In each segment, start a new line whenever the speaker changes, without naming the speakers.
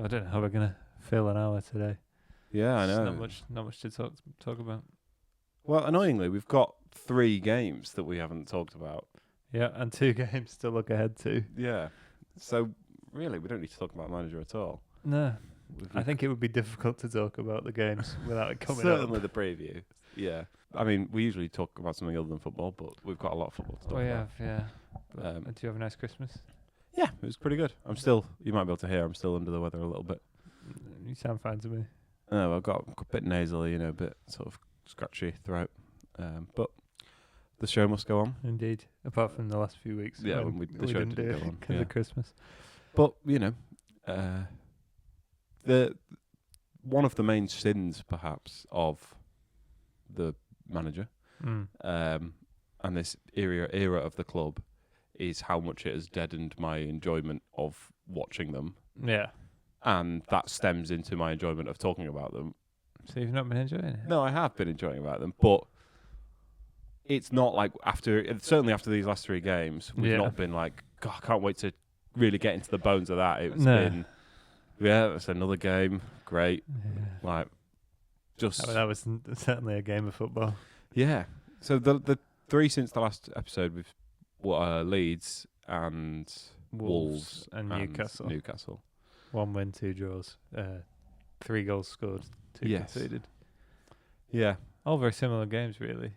I don't know how we're gonna fill an hour today.
Yeah, I know.
Not much to talk about.
Well, annoyingly, we've got 3 games that we haven't talked about.
Yeah, and 2 games to look ahead to.
Yeah. So, really, we don't need to talk about manager at all.
No. I think it would be difficult to talk about the games without it coming
Certainly
up.
the preview. Yeah. I mean, we usually talk about something other than football, but we've got a lot of football to talk about.
We have, yeah. Do you have a nice Christmas?
Yeah, it was pretty good. You might be able to hear, I'm still under the weather a little bit.
You sound fine to me.
No, I've got a bit nasally, a bit sort of scratchy throat. But the show must go on.
Indeed. Apart from the last few weeks.
Yeah,
when
the show
didn't do
didn't
it
go on.
because of Christmas.
But, the one of the main sins, perhaps, of the manager and this era of the club is how much it has deadened my enjoyment of watching them.
Yeah.
And that stems into my enjoyment of talking about them.
So you've not been enjoying it?
No, I have been enjoying about them, but it's not like certainly after these last 3 games, we've not been like, God, I can't wait to really get into the bones of that. It's been, it's another game, great.
Yeah.
Like, just...
that was certainly a game of football.
Yeah. So the 3 since the last episode with Leeds and Wolves
and Newcastle. 1 win, 2 draws. 3 goals scored, 2 conceded. Yeah. All very similar games, really.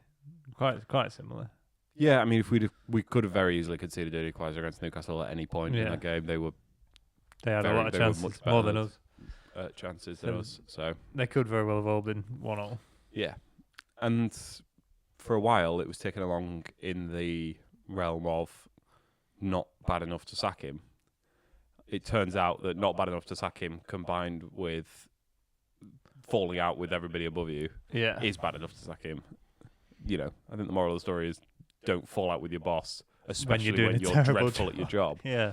Quite similar.
Yeah, I mean, if we could have very easily conceded an equaliser against Newcastle at any point in that game. They
had a lot of chances, more than us.
Chances than us. So
they could very well have all been 1-1.
Yeah, and for a while it was taken along in the realm of not bad enough to sack him. It turns out that not bad enough to sack him combined with falling out with everybody above you is bad enough to sack him. I think the moral of the story is don't fall out with your boss, especially when you're dreadful at your job.
Yeah.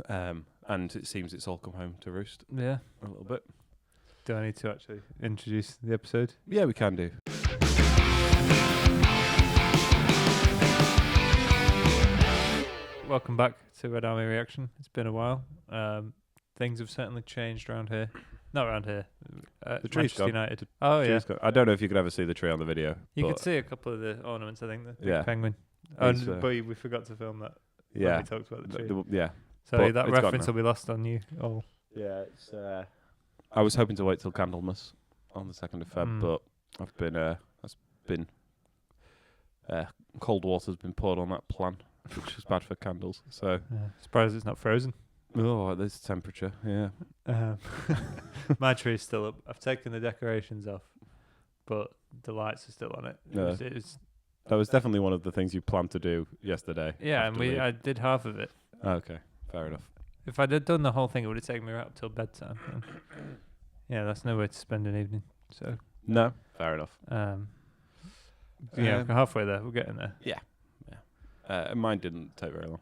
And it seems it's all come home to roost.
Yeah.
A little bit.
Do I need to actually introduce the episode?
Yeah, we can do.
Welcome back to Red Army Reaction. It's been a while. Things have certainly changed around here. Not around here.
The tree's gone.
United. Oh, yeah.
I don't know if you could ever see the tree on the video.
You could see a couple of the ornaments, I think. The penguin.
But
we forgot to film that when we talked about the tree. So that reference will be lost on you all.
Yeah, it's... I was hoping to wait till Candlemas on the 2nd of Feb, but I've been... cold water's been poured on that plan, which is bad for candles. So
surprised it's not frozen.
Oh, there's temperature, yeah.
My tree's still up. I've taken the decorations off, but the lights are still on it.
That was definitely one of the things you planned to do yesterday.
Yeah, and I did half of it.
Okay, fair enough. If
I'd have done the whole thing, it would have taken me right up till bedtime. Yeah, that's no way to spend an evening. So
no, fair enough.
We're halfway there. We're getting there.
Yeah. Mine didn't take very long.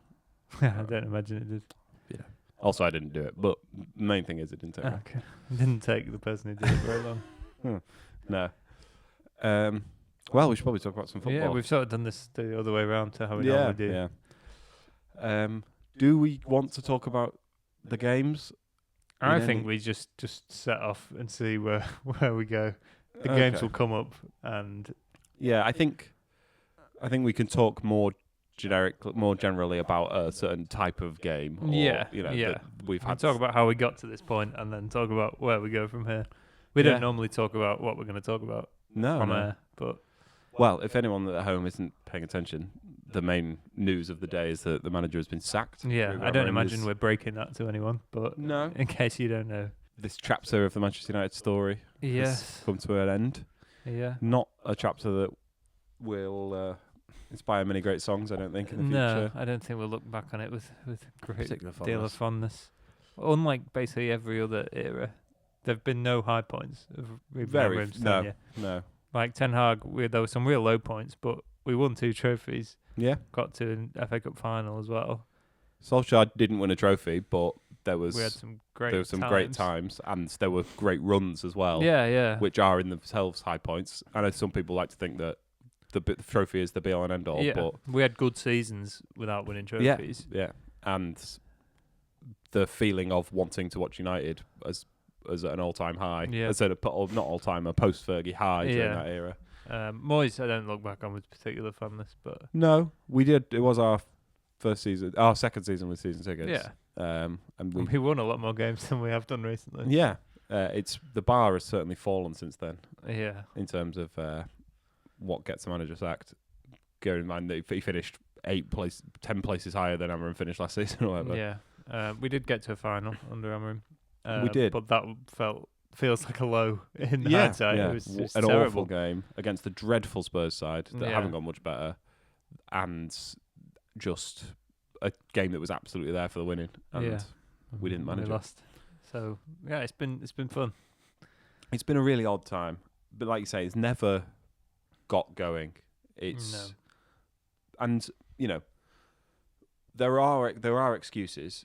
I don't imagine it did.
Yeah. Also, I didn't do it, but the main thing is it didn't take long.
Okay. It didn't take the person who did it very long.
No. Well, we should probably talk about some football.
Yeah, we've sort of done this the other way around to how we normally do.
Yeah. Do we want to talk about the games?
I think we just set off and see where we go. The games will come up, and
I think we can talk more generally about a certain type of game. That we've had.
Talk about how we got to this point, and then talk about where we go from here. We don't normally talk about what we're going to talk about on air, but
well, if anyone at home isn't paying attention, the main news of the day is that the manager has been sacked.
Yeah, I don't imagine we're breaking that to anyone, but
no,
in case you don't know,
this chapter of the Manchester United story has come to an end.
Yeah,
not a chapter that will inspire many great songs, I don't think, in the future.
No, I don't think we'll look back on it with great deal of fondness. Unlike basically every other era, there have been no high points of Ruben Amorim's tenure.
No.
Like Ten Hag, there were some real low points, but we won 2 trophies.
Yeah.
Got to an FA Cup final as well.
Solskjaer didn't win a trophy, but we had
some great
great times, and there were great runs as well.
Yeah.
Which are in themselves high points. I know some people like to think that the trophy is the be all and end all.
Yeah.
But
we had good seasons without winning trophies.
Yeah. And the feeling of wanting to watch United as at an all-time high.
Yeah.
As not all-time, a post-Fergie high during that era.
Moyes, I don't look back on with particular fondness, but
No, we did. It was our second season with season tickets.
yeah.
And
we won a lot more games than we have done recently.
Yeah. It's the bar has certainly fallen since then.
Yeah.
In terms of what gets a manager sacked. Bear in mind that he finished 10 places higher than Amorim finished last season or whatever.
Yeah. We did get to a final under Amorim.
We did.
But that feels like a low in hindsight.
Yeah.
It was
an
terrible.
awful game against the dreadful Spurs side that haven't got much better, and just a game that was absolutely there for the winning, and we didn't manage
we lost. So yeah, it's been fun.
It's been a really odd time, but like you say, it's never got going. And there are excuses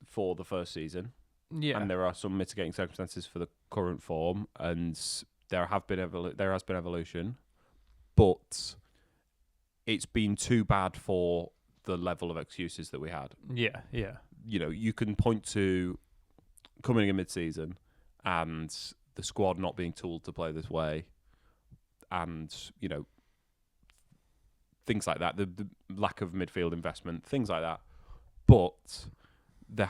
for the first season.
Yeah,
and there are some mitigating circumstances for the current form, and there has been evolution, but it's been too bad for the level of excuses that we had.
Yeah.
You can point to coming in mid-season and the squad not being tooled to play this way, and things like that, the lack of midfield investment, things like that, but there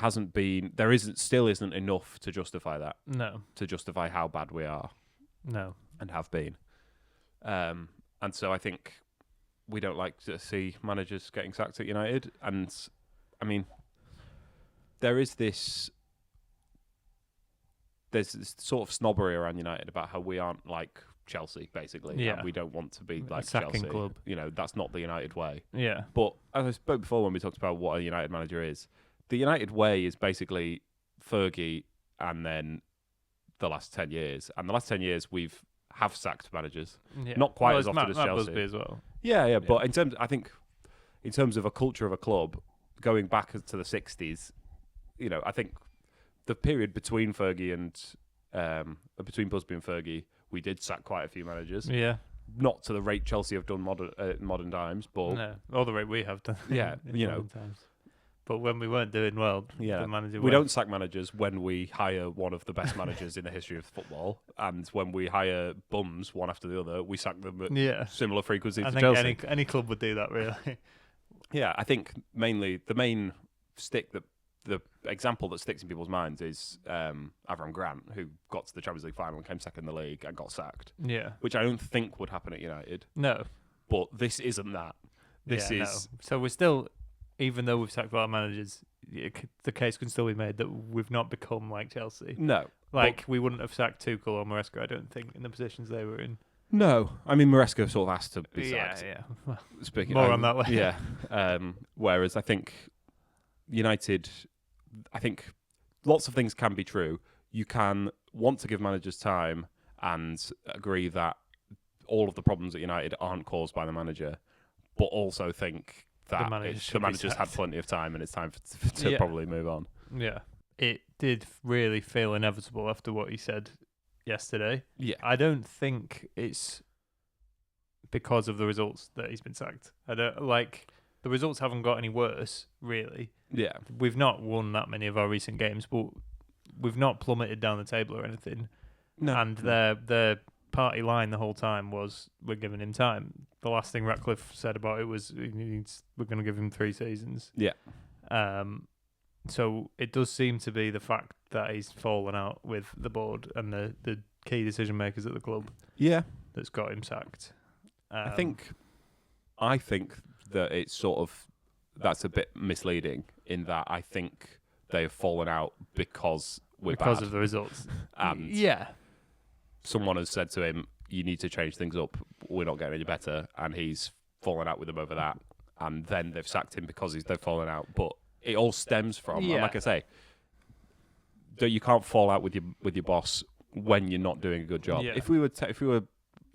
still isn't enough to justify that.
No.
To justify how bad we are.
No.
And have been. And so I think we don't like to see managers getting sacked at United. And, I mean, there's this sort of snobbery around United about how we aren't like Chelsea, basically.
Yeah.
And we don't want to be like
sacking
Chelsea.
Club.
That's not the United way.
Yeah.
But as I spoke before when we talked about what a United manager is, the United way is basically Fergie and then the last 10 years. And the last 10 years have sacked managers. Yeah. Not quite as often as Chelsea.
Busby as well.
Yeah. But in terms of a culture of a club, going back to the 60s, I think the period between Fergie and between Busby and Fergie, we did sack quite a few managers.
Yeah.
Not to the rate Chelsea have done modern times, but
no, or the rate we have done.
Yeah,
modern times. But when we weren't doing well, the manager
we don't sack managers when we hire one of the best managers in the history of football, and when we hire bums one after the other, we sack them at similar frequency to Chelsea.
I think any club would do that, really.
Yeah, I think mainly the main the example that sticks in people's minds is Avram Grant, who got to the Champions League final and came second in the league and got sacked.
Yeah,
which I don't think would happen at United.
No,
but this isn't that. This is
no. So we're still. Even though we've sacked our managers, the case can still be made that we've not become like Chelsea.
No.
We wouldn't have sacked Tuchel or Maresca, I don't think, in the positions they were in.
No. I mean, Maresca sort of has to be sacked.
Yeah.
Well,
more on that way.
Yeah. Whereas I think United, lots of things can be true. You can want to give managers time and agree that all of the problems at United aren't caused by the manager, but also think that the manager's had plenty of time and it's time to probably move on.
Yeah. It did really feel inevitable after what he said yesterday.
Yeah.
I don't think it's because of the results that he's been sacked. The results haven't got any worse, really.
Yeah.
We've not won that many of our recent games, but we've not plummeted down the table or anything. No. And their party line the whole time was, we're giving him time. The last thing Ratcliffe said about it was, we're going to give him 3 seasons.
Yeah.
So it does seem to be the fact that he's fallen out with the board and the key decision makers at the club.
Yeah.
That's got him sacked.
I think that it's sort of, that's a bit misleading in that I think they have fallen out because
of the results.
And someone has said to him, you need to change things up. We're not getting any better. And he's fallen out with them over that. And then they've sacked him because they've fallen out. But it all stems from, and like I say, you can't fall out with your boss when you're not doing a good job. Yeah. If we were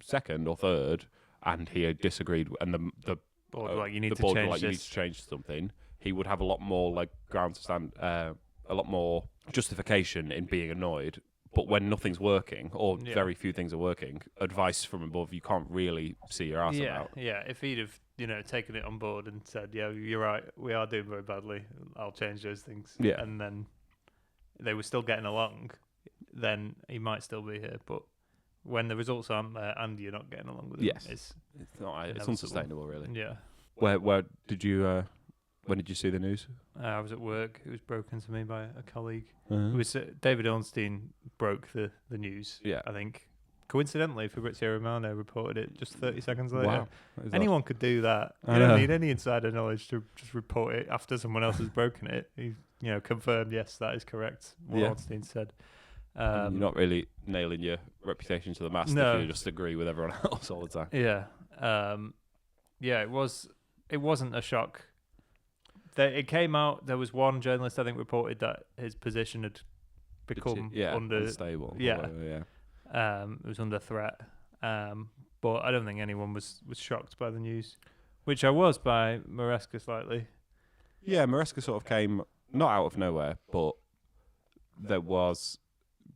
second or third and he had disagreed and the board you need to change something, he would have a lot more ground to stand, a lot more justification in being annoyed. But when nothing's working, or very few things are working, advice from above you can't really see your ass about.
Yeah, if he'd have, taken it on board and said, yeah, you're right, we are doing very badly, I'll change those things.
Yeah.
And then they were still getting along, then he might still be here. But when the results aren't there and you're not getting along with him, it's
unsustainable, really.
Yeah.
Where did you... when did you see the news?
I was at work. It was broken to me by a colleague. It was David Ornstein broke the news.
Yeah.
I think coincidentally, Fabrizio Romano reported it just 30 seconds later.
Wow.
Anyone could do that. You don't need any insider knowledge to just report it after someone else has broken it. He, confirmed, yes, that is correct, what Ornstein said.
You're not really nailing your reputation to the mast if you just agree with everyone else all the time.
Yeah. It wasn't a shock. It came out, there was one journalist, I think, reported that his position had become
unstable.
It was under threat. But I don't think anyone was shocked by the news, which I was by Maresca slightly.
Yeah, Maresca sort of came, not out of nowhere, but there was...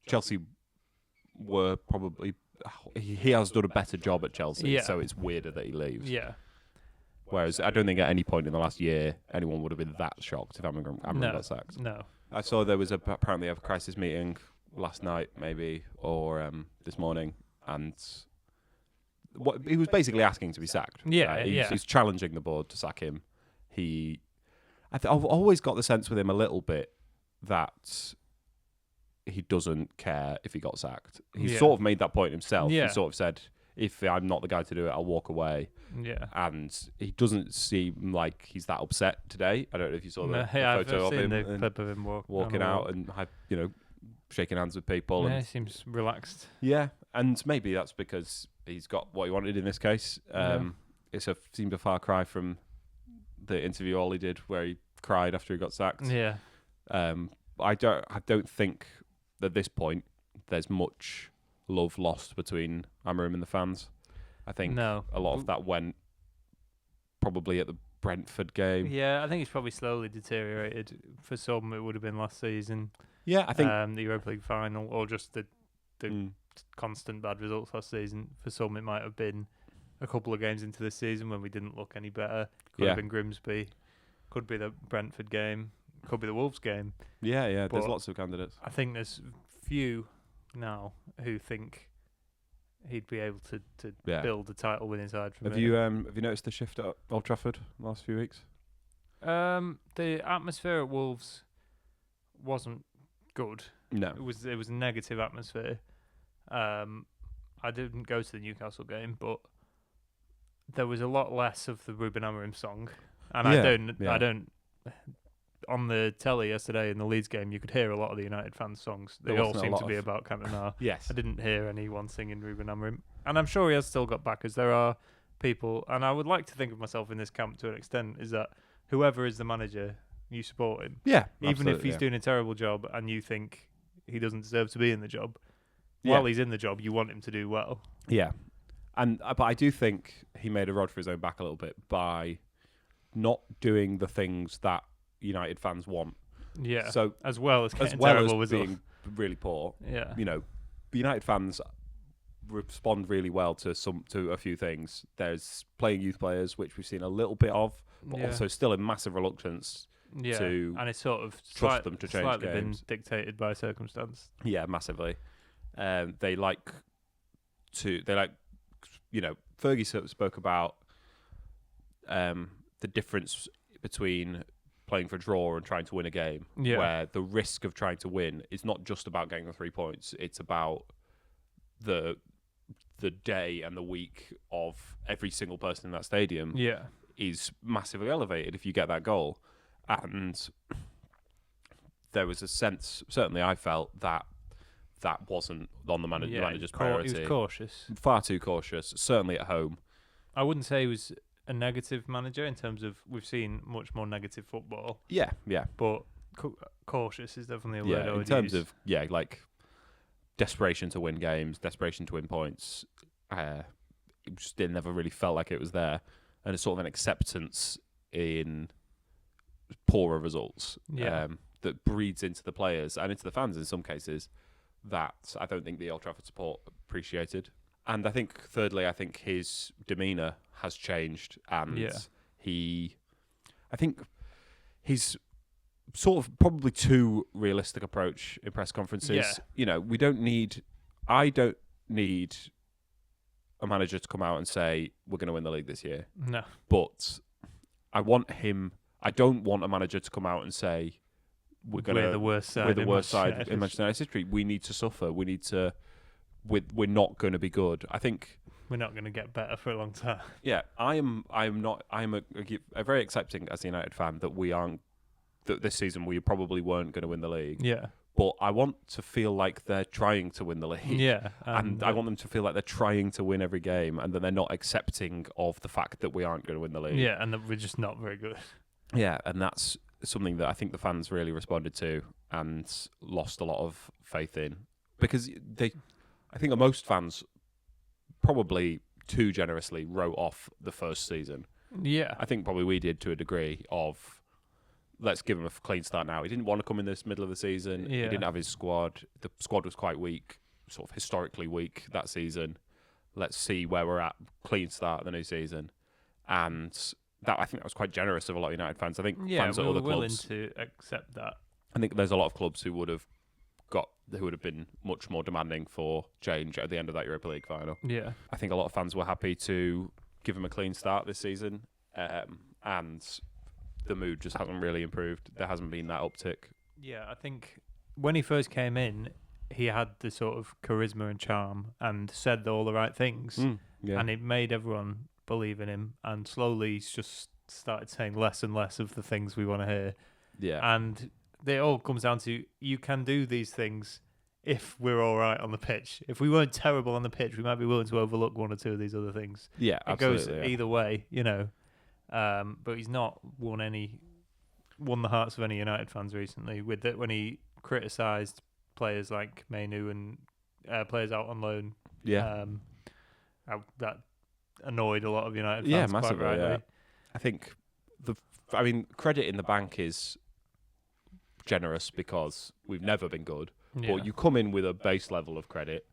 Chelsea were probably... He has done a better job at Chelsea, so it's weirder that he leaves.
Yeah.
Whereas I don't think at any point in the last year anyone would have been that shocked if Amorim got sacked.
No.
I saw there was apparently a crisis meeting last night, maybe, or this morning, and he was basically asking to be sacked. He's challenging the board to sack him. I've always got the sense with him a little bit that he doesn't care if he got sacked. He sort of made that point himself. He sort of said, if I'm not the guy to do it, I'll walk away.
Yeah.
And he doesn't seem like he's that upset today. I don't know if you saw the photo of him.
The clip of him
walking out and shaking hands with people.
Yeah,
and
he seems relaxed.
Yeah, and maybe that's because he's got what he wanted in this case. It seemed a far cry from the interview Ollie did where he cried after he got sacked.
Yeah.
I don't think at this point there's much love lost between Amorim and the fans. I think a lot of that went probably at the Brentford game.
Yeah, I think it's probably slowly deteriorated. For some, it would have been last season.
Yeah, I think
the Europa League final, or just the constant bad results last season. For some, it might have been a couple of games into the season when we didn't look any better. Could have been Grimsby. Could be the Brentford game. Could be the Wolves game.
Yeah. There's lots of candidates.
I think there's few now who think he'd be able to build a title winning side from
Have you noticed the shift at Old Trafford in the last few weeks?
The atmosphere at Wolves wasn't good.
No.
It was a negative atmosphere. I didn't go to the Newcastle game, but there was a lot less of the Ruben Amorim song. And I don't on the telly yesterday in the Leeds game, you could hear a lot of the United fans' songs. They all seem to be about Cantona.
Yes.
I didn't hear anyone singing Ruben Amorim. And I'm sure he has still got backers. There are people, and I would like to think of myself in this camp to an extent, is that whoever is the manager, you support him.
Yeah.
Even if he's doing a terrible job and you think he doesn't deserve to be in the job, while he's in the job, you want him to do well.
Yeah. But I do think he made a rod for his own back a little bit by not doing the things that United fans want.
Yeah.
So
as well as
being really poor.
Yeah.
United fans respond really well to a few things. There's playing youth players, which we've seen a little bit of, but also still a massive reluctance to
and it's sort of
trust them to change
slightly
games.
Been dictated by circumstance.
Yeah, massively. They like Fergie spoke about the difference between playing for a draw and trying to win a game, where the risk of trying to win is not just about getting the 3 points, it's about the day and the week of every single person in that stadium is massively elevated if you get that goal. And there was a sense, certainly I felt, that wasn't on the manager's priority.
He was cautious.
Far too cautious, certainly at home.
I wouldn't say he was a negative manager in terms of we've seen much more negative football.
Yeah.
But cautious is definitely a word I would use.
In terms of, like, desperation to win games, desperation to win points, it never really felt like it was there. And it's sort of an acceptance in poorer results that breeds into the players and into the fans in some cases that I don't think the Old Trafford support appreciated. And I think, thirdly, I think his demeanour has changed, and I think he's sort of probably too realistic approach in press conferences.
Yeah.
You know, I don't need a manager to come out and say we're going to win the league this year.
No.
But I don't want a manager to come out and say we're the worst side in Manchester United's history. We need to suffer. We're not going to be good. I think
we're not going to get better for a long time.
Yeah, I'm a very accepting as a United fan that this season we probably weren't going to win the league.
Yeah.
But I want to feel like they're trying to win the league.
Yeah.
And I want them to feel like they're trying to win every game and that they're not accepting of the fact that we aren't going to win the league.
Yeah, and that we're just not very good.
Yeah, and that's something that I think the fans really responded to and lost a lot of faith in. Because I think that most fans probably too generously wrote off the first season.
Yeah.
I think probably we did to a degree of, let's give him a clean start now. He didn't want to come in this middle of the season.
Yeah.
He didn't have his squad. The squad was quite weak, sort of historically weak that season. Let's see where we're at. Clean start of the new season. And I think that was quite generous of a lot of United fans. I think fans at other clubs...
willing to accept that.
I think there's a lot of clubs who would have been much more demanding for change at the end of that Europa League final.
Yeah.
I think a lot of fans were happy to give him a clean start this season. And the mood just hasn't really improved. There hasn't been that uptick.
Yeah, I think when he first came in, he had the sort of charisma and charm and said all the right things.
Yeah.
And it made everyone believe in him. And slowly he's just started saying less and less of the things we want to hear.
Yeah.
And it all comes down to, you can do these things if we're all right on the pitch. If we weren't terrible on the pitch, we might be willing to overlook one or two of these other things.
Yeah, absolutely.
It goes either way, you know. But he's not won the hearts of any United fans recently with that when he criticised players like Mainu and players out on loan.
Yeah.
That annoyed a lot of United fans.
Yeah, massively.
Quite rightly.
Yeah. I think credit in the bank is generous because we've never been good.
Yeah.
But you come in with a base level of credit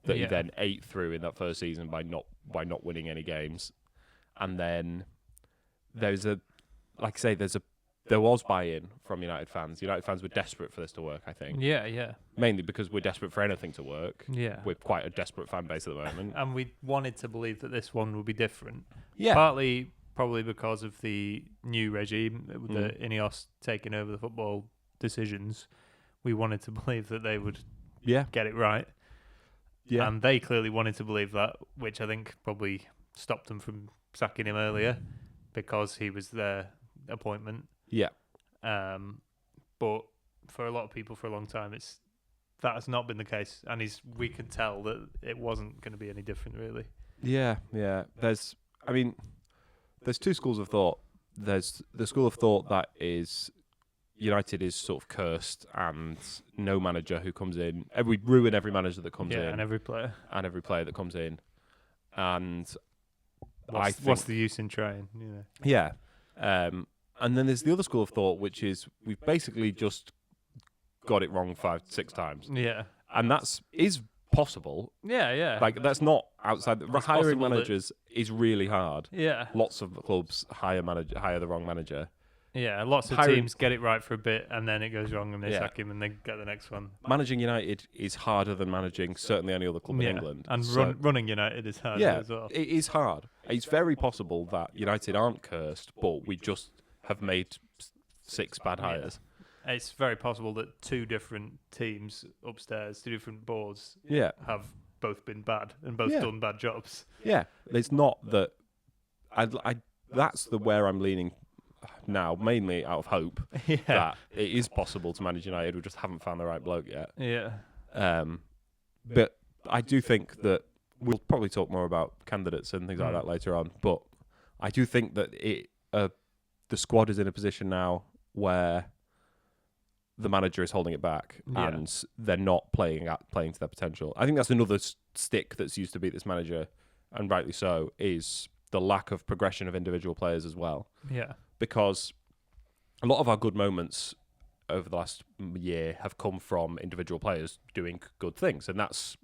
that you then ate through in that first season by not winning any games, and then there was buy-in from United fans. United fans were desperate for this to work, I think.
Yeah.
Mainly because we're desperate for anything to work.
Yeah.
We're quite a desperate fan base at the moment.
And we wanted to believe that this one would be different.
Yeah.
Partly probably because of the new regime, the Ineos taking over the football decisions. We wanted to believe that they would get it right. Yeah. And they clearly wanted to believe that, which I think probably stopped them from sacking him earlier because he was their appointment.
Yeah.
But for a lot of people for a long time, that has not been the case. And we can tell that it wasn't going to be any different, really.
Yeah. There's two schools of thought. There's the school of thought that is United is sort of cursed, and no manager who comes in, we ruin every manager that comes in,
and every player
that comes in, and
what's the use in trying?
Yeah, and then there's the other school of thought, which is we've basically just got it wrong 5-6 times.
Yeah,
and is possible.
Yeah.
Like that's not outside. Hiring managers is really hard.
Yeah,
lots of clubs hire the wrong manager.
Yeah, lots of teams get it right for a bit and then it goes wrong and they sack him and they get the next one.
Managing United is harder than managing certainly any other club in England.
And running United is harder as well.
It is hard. It's very possible that United aren't cursed, but we just have made 6 bad hires.
It's very possible that 2 different teams upstairs, 2 different boards have both been bad and both done bad jobs.
Yeah, it's not that... that's where I'm leaning now, mainly out of hope that it is possible to manage United. We just haven't found the right bloke yet.
Yeah.
But I do think that we'll probably talk more about candidates and things like that later on. But I do think that the squad is in a position now where the manager is holding it back and they're not playing to their potential. I think that's another stick that's used to beat this manager, and rightly so, is the lack of progression of individual players as well.
Yeah.
Because a lot of our good moments over the last year have come from individual players doing good things, and that's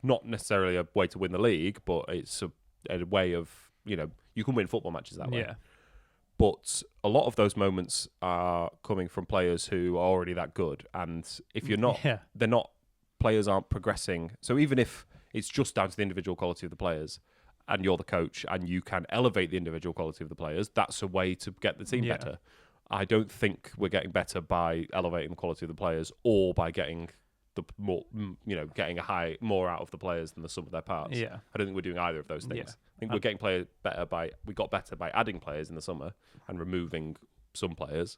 not necessarily a way to win the league, but it's a way of, you can win football matches that way.
Yeah.
But a lot of those moments are coming from players who are already that good, and if you're not, they're not. Players aren't progressing. So even if it's just down to the individual quality of the players, and you're the coach, and you can elevate the individual quality of the players, that's a way to get the team better. I don't think we're getting better by elevating the quality of the players or by getting the more, getting more out of the players than the sum of their parts.
Yeah.
I don't think we're doing either of those things.
Yeah.
I think we're getting we got better by adding players in the summer and removing some players,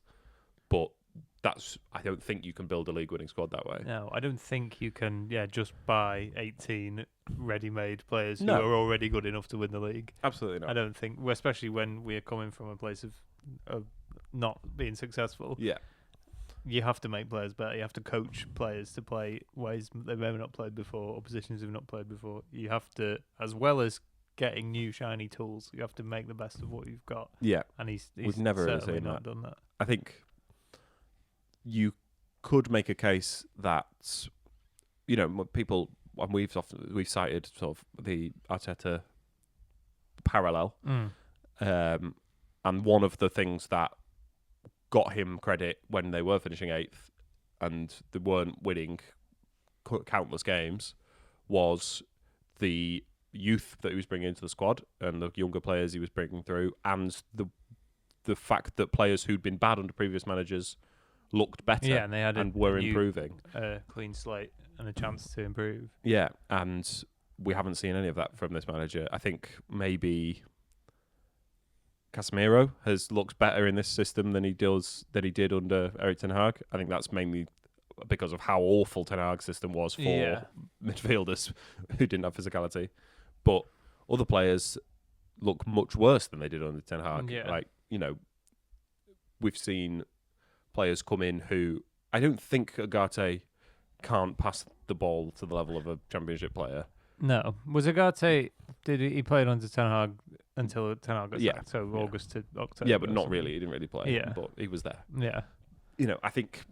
but I don't think you can build a league-winning squad that way.
No, I don't think you can. Just buy 18 ready-made players who are already good enough to win the league.
Absolutely not.
I don't think, especially when we are coming from a place of not being successful.
Yeah,
you have to make players better. You have to coach players to play ways they've maybe not played before, or positions they've not played before. You have to, as well as getting new shiny tools, you have to make the best of what you've got.
Yeah,
and he's
we've never really
certainly
seen
not done that.
I think you could make a case that, people, and we've cited sort of the Arteta parallel, and one of the things that got him credit when they were finishing 8th and they weren't winning countless games was the youth that he was bringing into the squad and the younger players he was bringing through, and the fact that players who'd been bad under previous managers looked better
and they had
were improving.
Clean slate and a chance to improve.
Yeah, and we haven't seen any of that from this manager. I think maybe Casemiro has looked better in this system than he did under Erik ten Hag. I think that's mainly because of how awful ten Hag's system was for midfielders who didn't have physicality. But other players look much worse than they did under ten Hag.
Yeah.
We've seen players come in who I don't think Ugarte can't pass the ball to the level of a championship player.
No. Was Ugarte, he played under Ten Hag until Ten Hag got sacked, so August to October.
Yeah, but not really. He didn't really play.
Yeah.
But he was there.
Yeah.
I think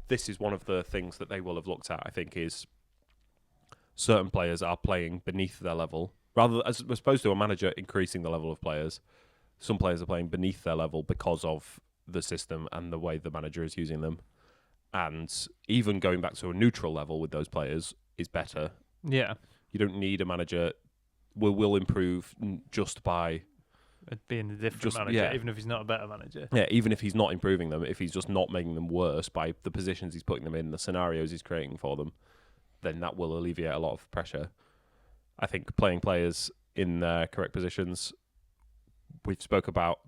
this is one of the things that they will have looked at, I think, is certain players are playing beneath their level. Rather, as opposed to a manager increasing the level of players, some players are playing beneath their level because of the system and the way the manager is using them. And even going back to a neutral level with those players is better.
Yeah.
You don't need a manager will improve just by
being a different manager, even if he's not a better manager.
Yeah, even if he's not improving them, if he's just not making them worse by the positions he's putting them in, the scenarios he's creating for them, then that will alleviate a lot of pressure. I think playing players in their correct positions, we've spoke about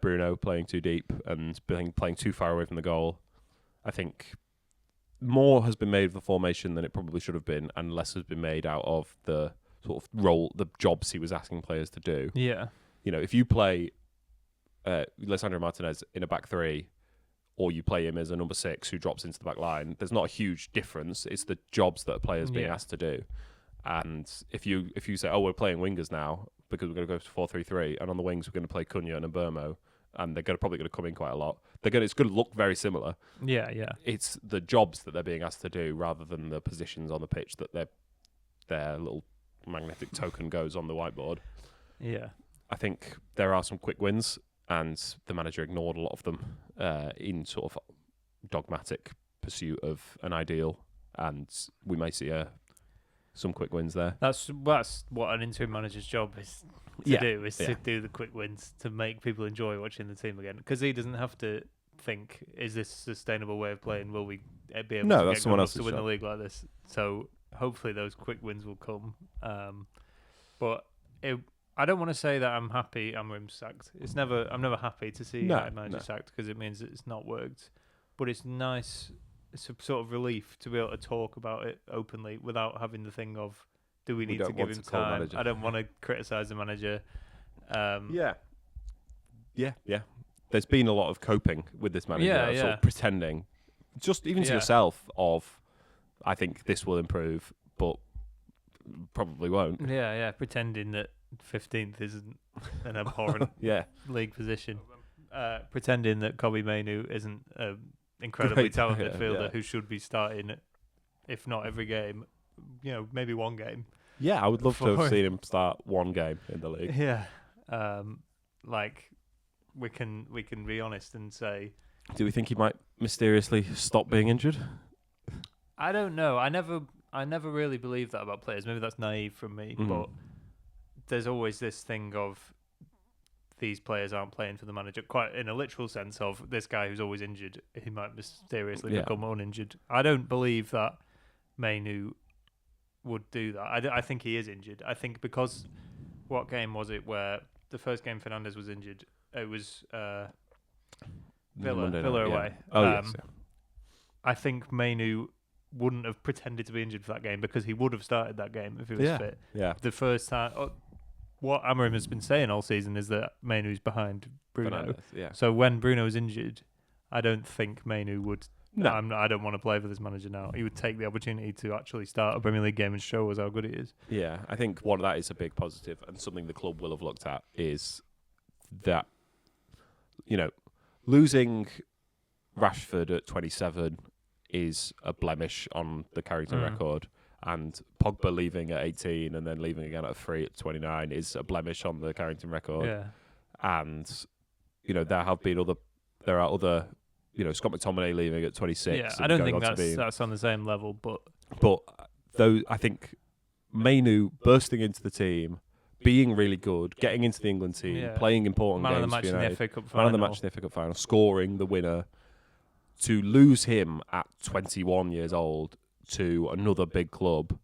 Bruno playing too deep and playing too far away from the goal. I think more has been made of the formation than it probably should have been, and less has been made out of the sort of role, the jobs he was asking players to do.
Yeah.
If you play Lisandro Martinez in a back three, or you play him as a number 6 who drops into the back line, there's not a huge difference. It's the jobs that a player's being asked to do. And if you say, we're playing wingers now because we're going to go to 4-3-3, and on the wings we're going to play Cunha and Mbeumo, and they're probably going to come in quite a lot. It's going to look very similar.
Yeah, yeah.
It's the jobs that they're being asked to do rather than the positions on the pitch that their little magnetic token goes on the whiteboard.
Yeah.
I think there are some quick wins, and the manager ignored a lot of them in sort of dogmatic pursuit of an ideal, and we may see some quick wins there.
That's what an interim manager's job is to do the quick wins, to make people enjoy watching the team again, because he doesn't have to think, is this a sustainable way of playing? Will we be able to get good enough to win the league like this? So hopefully those quick wins will come. But I don't want to say that I'm happy Amorim's sacked. I'm never happy to see a manager sacked, because it means that it's not worked. But it's nice. It's a sort of relief to be able to talk about it openly without having the thing of, do we need to give him time? I don't want to criticise the manager.
Yeah. There's been a lot of coping with this manager, sort of pretending, just even to yourself, of, I think this will improve, but probably won't.
Yeah, pretending that 15th isn't an abhorrent league position. Pretending that Kobbie Mainoo isn't a incredibly talented
player,
fielder
yeah.
who should be starting, if not every game, maybe one game.
Yeah, I would love to have
For-
seen him start one game in the league.
Yeah, like we can be honest and say,
Do we think he might mysteriously stop being injured?
I don't know. I never really believed that about players. Maybe that's naive from me, but there's always this thing of these players aren't playing for the manager, quite in a literal sense of this guy who's always injured, he might mysteriously become uninjured. I don't believe that Mainu would do that. I think he is injured. I think because what game was it where the first game Fernandes was injured? It was Villa away.
Oh, yes. Yeah.
I think Mainu wouldn't have pretended to be injured for that game because he would have started that game if he was fit.
Yeah.
The first time, what Amorim has been saying all season is that Mainu's behind Bruno.
Fernandes, yeah.
So when Bruno was injured, I don't think Mainu would.
No.
I don't want to play for this manager now. He would take the opportunity to actually start a Premier League game and show us how good he is.
Yeah, I think that is a big positive, and something the club will have looked at is that, losing Rashford at 27 is a blemish on the Carrington record, and Pogba leaving at 18 and then leaving again at 3 at 29 is a blemish on the Carrington record.
Yeah.
And, there are other, Scott McTominay leaving at 26.
Yeah, I don't think that's on the same level, but
though I think Mainu bursting into the team, being really good, getting into the England team, playing important
man
games
of the match
for
in the
United,
FA Cup
man
final.
of the match in the FA Cup final, scoring the winner, to lose him at 21 years old to another big club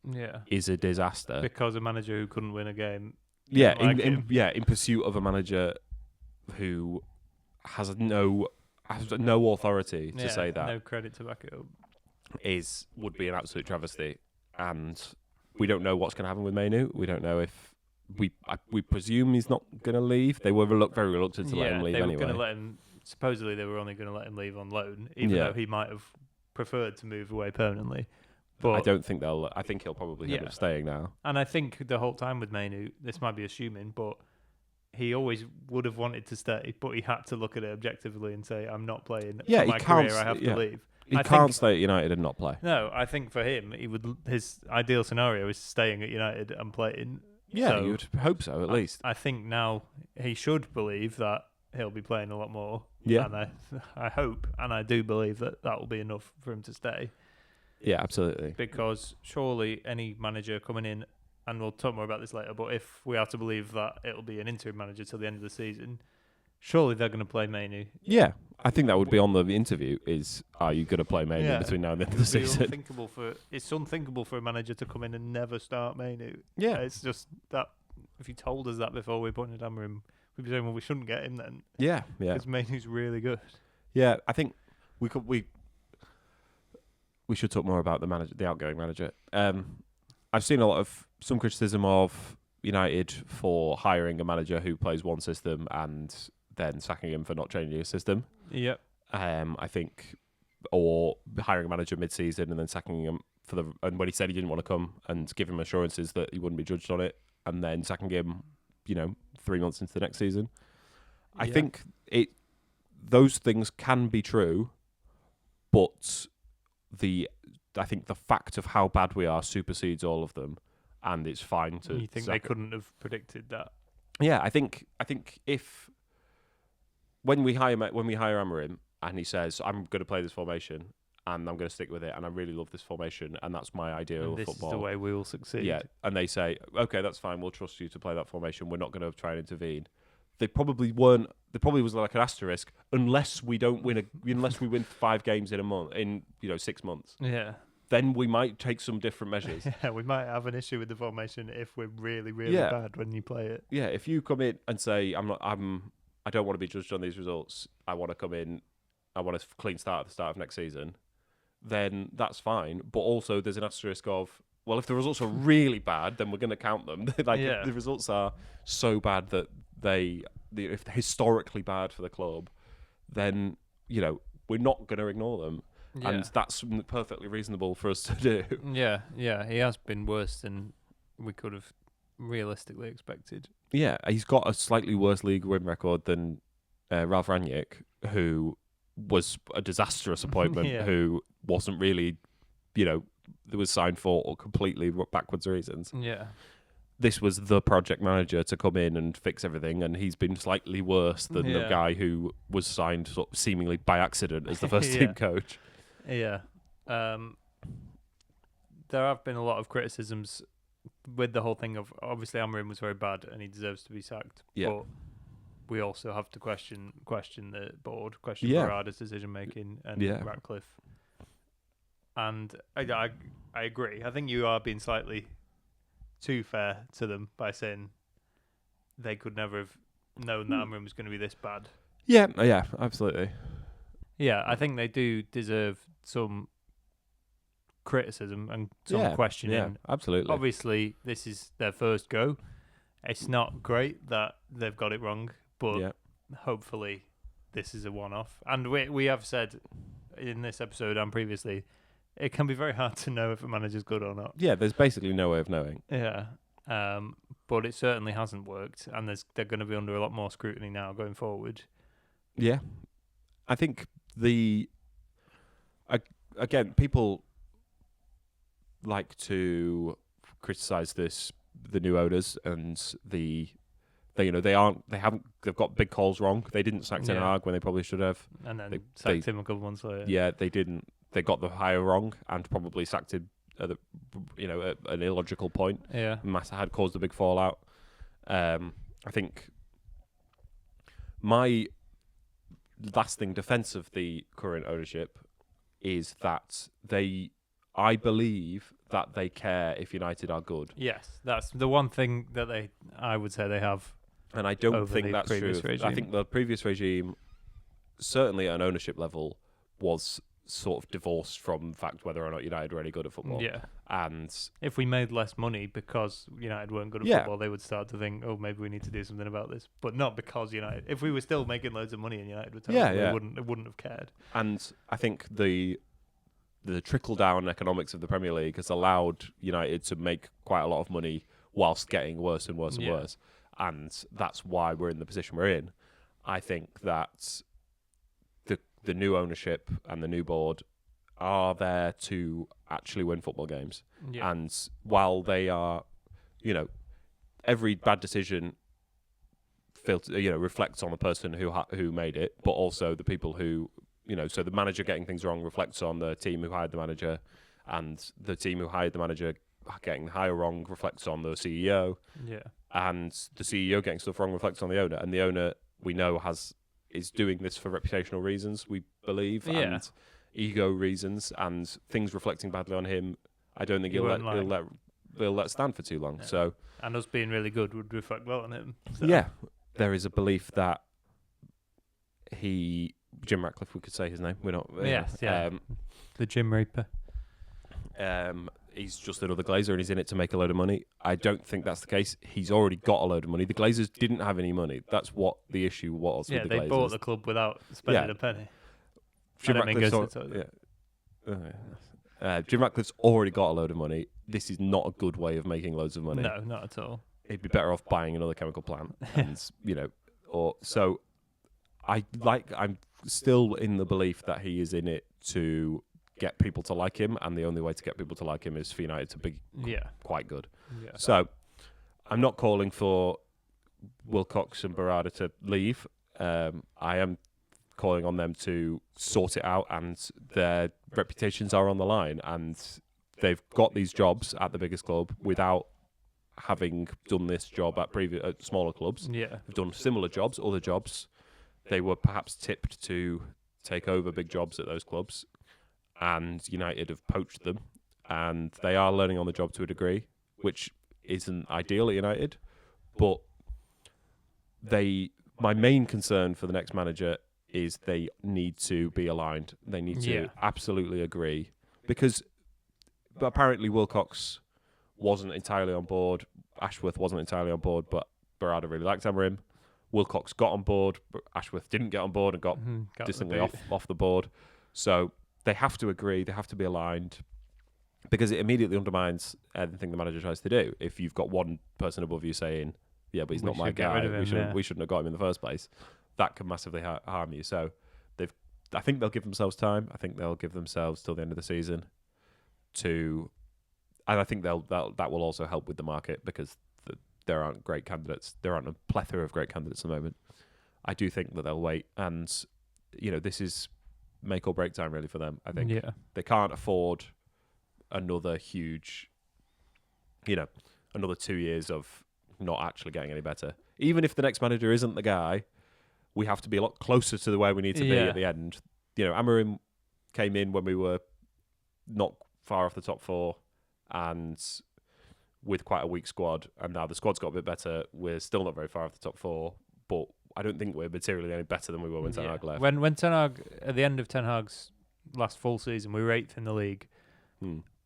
is a disaster.
Because a manager who couldn't win a game.
In pursuit of a manager who has no authority to say that.
No credit to back it up.
Would be an absolute travesty. And we don't know what's going to happen with Mainu. We don't know if we presume he's not going to leave. They were very reluctant to let him leave anyway.
They were going to let him. Supposedly, they were only going to let him leave on loan, even though he might have preferred to move away permanently. But
I don't think they'll. I think he'll probably end up staying now.
And I think the whole time with Mainu, this might be assuming, but he always would have wanted to stay, but he had to look at it objectively and say, "I'm not playing for my career. I have to leave."
He can't stay at United and not play.
No, I think for him, his ideal scenario is staying at United and playing.
Yeah,
so
you would hope so, at least.
I think now he should believe that he'll be playing a lot more.
Yeah.
And I hope, and I do believe that will be enough for him to stay.
Yeah, absolutely.
Because surely any manager coming in, and we'll talk more about this later, but if we are to believe that it'll be an interim manager till the end of the season, surely they're going to play Mainu.
Yeah, I think that would be on the interview is, are you going to play Mainu between now and the end of the season?
It's unthinkable for a manager to come in and never start Mainu.
Yeah.
It's just that, if you told us that before we appointed Amorim, we'd be saying, well, we shouldn't get him then.
Yeah.
Because Mainu's really good.
Yeah, I think we should talk more about the outgoing manager. I've seen some criticism of United for hiring a manager who plays one system and then sacking him for not changing his system.
Yep.
I think, or hiring a manager mid-season and then sacking him and when he said he didn't want to come and give him assurances that he wouldn't be judged on it, and then sacking him, 3 months into the next season. I think those things can be true, but I think the fact of how bad we are supersedes all of them, and it's fine to.
You think they couldn't have predicted that?
Yeah, I think if when we hire Amorim and he says, "I'm going to play this formation and I'm going to stick with it, and I really love this formation, and that's my idea of football.
This is the way we will succeed."
Yeah, and they say, "Okay, that's fine. We'll trust you to play that formation. We're not going to try and intervene." They probably weren't. There probably was like an asterisk unless we win 5 games in a month in 6 months.
Yeah.
Then we might take some different measures.
Yeah, we might have an issue with the formation if we're really, really bad when you play it.
Yeah, if you come in and say, I don't want to be judged on these results. I want to come in. I want a clean start at the start of next season. Then that's fine. But also, there's an asterisk of, well, if the results are really bad, then we're going to count them. If the results are so bad that if they're historically bad for the club, then we're not going to ignore them. Yeah. And that's perfectly reasonable for us to do.
Yeah, he has been worse than we could have realistically expected.
Yeah, he's got a slightly worse league win record than Ralph Rangnick, who was a disastrous appointment,
Yeah.
who wasn't really, that was signed for completely backwards reasons.
Yeah.
This was the project manager to come in and fix everything, and he's been slightly worse than the guy who was signed sort of seemingly by accident as the first team coach.
Yeah. There have been a lot of criticisms with the whole thing of, obviously Amorim was very bad and he deserves to be sacked.
Yeah.
But we also have to question the board, question Barada's decision making and Ratcliffe. And I agree. I think you are being slightly too fair to them by saying they could never have known that Amorim was going to be this bad.
Yeah, absolutely.
Yeah, I think they do deserve some criticism and some questioning.
Yeah, absolutely.
Obviously, this is their first go. It's not great that they've got it wrong, but hopefully this is a one-off. And we have said in this episode and previously, it can be very hard to know if a manager's good or not.
Yeah, there's basically no way of knowing.
Yeah, but it certainly hasn't worked, and they're going to be under a lot more scrutiny now going forward.
Yeah, I think again, people like to criticize the new owners, and they've got big calls wrong. They didn't sack Ten Hag when they probably should have,
and then sacked him a couple months later.
Yeah, they didn't. They got the hire wrong and probably sacked him at an illogical point.
Yeah,
Massa had caused a big fallout. I think my lasting defense of the current ownership is that I believe that they care if United are good.
Yes, that's the one thing that I would say they have.
And I don't think that's true.
Regime.
I think the previous regime, certainly at an ownership level, was sort of divorced from the fact whether or not United were any good at football.
Yeah.
And
if we made less money because United weren't good at football, they would start to think, oh, maybe we need to do something about this. But not because United. If we were still making loads of money and United were terrible, they wouldn't have cared.
And I think the trickle-down economics of the Premier League has allowed United to make quite a lot of money whilst getting worse and worse and worse. And that's why we're in the position we're in. I think that the new ownership and the new board are there to actually win football games. Yeah. And while they are, every bad decision reflects on the person who made it, but also the people who, so the manager getting things wrong reflects on the team who hired the manager, and the team who hired the manager getting the hire wrong reflects on the CEO.
Yeah. And
the CEO getting stuff wrong reflects on the owner, and the owner we know is doing this for reputational reasons, we believe, and ego reasons, and things reflecting badly on him. I don't think he'll let stand for too long. Yeah. So,
and us being really good would reflect well on him. So.
Yeah, there is a belief that Jim Ratcliffe, we could say his name. We're not.
The Jim Reaper.
He's just another Glazer and he's in it to make a load of money. I don't think that's the case. He's already got a load of money. The Glazers didn't have any money. That's what the issue was with the Glazers.
Yeah, they bought the club without spending a penny.
Jim Ratcliffe's already got a load of money. This is not a good way of making loads of money.
No, not at all.
He'd be better off buying another chemical plant. And, I'm still in the belief that he is in it to get people to like him, and the only way to get people to like him is for United to be quite good. Yeah. So I'm not calling for Wilcox and Barada to leave. I am calling on them to sort it out, and their reputations are on the line, and they've got these jobs at the biggest club without having done this job at smaller clubs.
Yeah.
They've done similar jobs, other jobs. They were perhaps tipped to take over big jobs at those clubs, and United have poached them, and they are learning on the job to a degree, which isn't ideal at United. But my main concern for the next manager is they need to be aligned. They need to absolutely agree, because apparently Wilcox wasn't entirely on board, Ashworth wasn't entirely on board, but Barada really liked Amorim. Wilcox got on board, but Ashworth didn't get on board and got distantly off the board. So they have to agree, they have to be aligned, because it immediately undermines anything the manager tries to do. If you've got one person above you saying, yeah, but he's not my guy, we shouldn't have got him in the first place, that can massively harm you. So I think they'll give themselves time. I think they'll give themselves till the end of the season and I think that will also help with the market because there aren't great candidates. There aren't a plethora of great candidates at the moment. I do think that they'll wait, and this is make or break time really for them. I think they can't afford another huge, another 2 years of not actually getting any better. Even if the next manager isn't the guy, we have to be a lot closer to where we need to be at the end. Amorim came in when we were not far off the top four and with quite a weak squad, and now the squad's got a bit better. We're still not very far off the top four, but I don't think we're materially any better than we were when Ten Hag left.
When Ten Hag, at the end of Ten Hag's last full season, we were 8th in the league,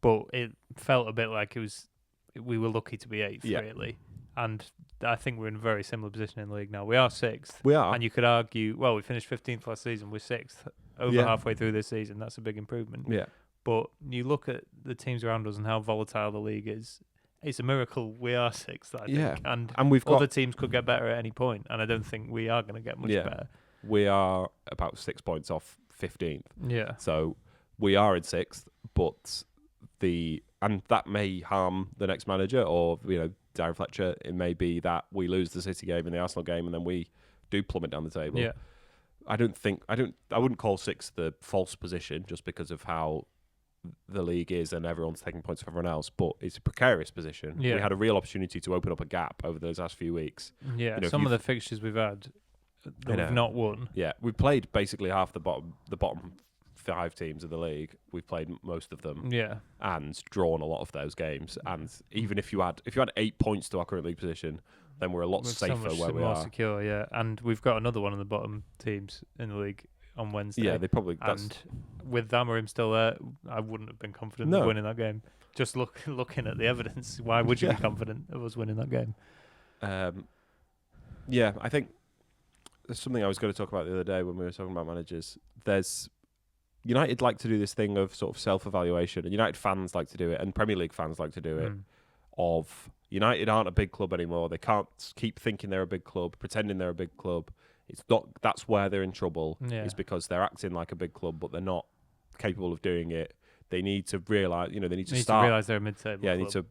but it felt a bit like we were lucky to be 8th, really. And I think we're in a very similar position in the league now. We are 6th.
We are.
And you could argue, well, we finished 15th last season, we're 6th over halfway through this season. That's a big improvement.
Yeah.
But you look at the teams around us and how volatile the league is. It's a miracle we are 6th, I think. And we've other teams could get better at any point, and I don't think we are going to get much better.
We are about 6 points off 15th.
Yeah.
So we are in 6th, but and that may harm the next manager or, Darren Fletcher. It may be that we lose the City game and the Arsenal game and then we do plummet down the table.
Yeah.
I wouldn't call 6th the false position just because of how the league is and everyone's taking points from everyone else, but it's a precarious position.
Yeah.
We had a real opportunity to open up a gap over those last few weeks.
Yeah, some of the fixtures we've had that we've not won.
Yeah, we've played basically half the bottom 5 teams of the league. We've played most of them.
Yeah.
And drawn a lot of those games. And even if you had 8 points to our current league position, then we're a lot safer where we are.
More secure, yeah. And we've got another one of the bottom teams in the league on Wednesday.
Yeah, they probably.
And with Amorim still there, I wouldn't have been confident of winning that game. Just looking at the evidence, why would you be confident of us winning that game?
Yeah, I think there's something I was going to talk about the other day when we were talking about managers. United like to do this thing of sort of self-evaluation, and United fans like to do it, and Premier League fans like to do it. Of United aren't a big club anymore. They can't keep thinking they're a big club, pretending they're a big club. It's not. That's where they're in trouble. Yeah. Is because they're acting like a big club, but they're not capable of doing it. They need to realise. They need to start.
To realise they're a mid-table.
Yeah,
club.
They need to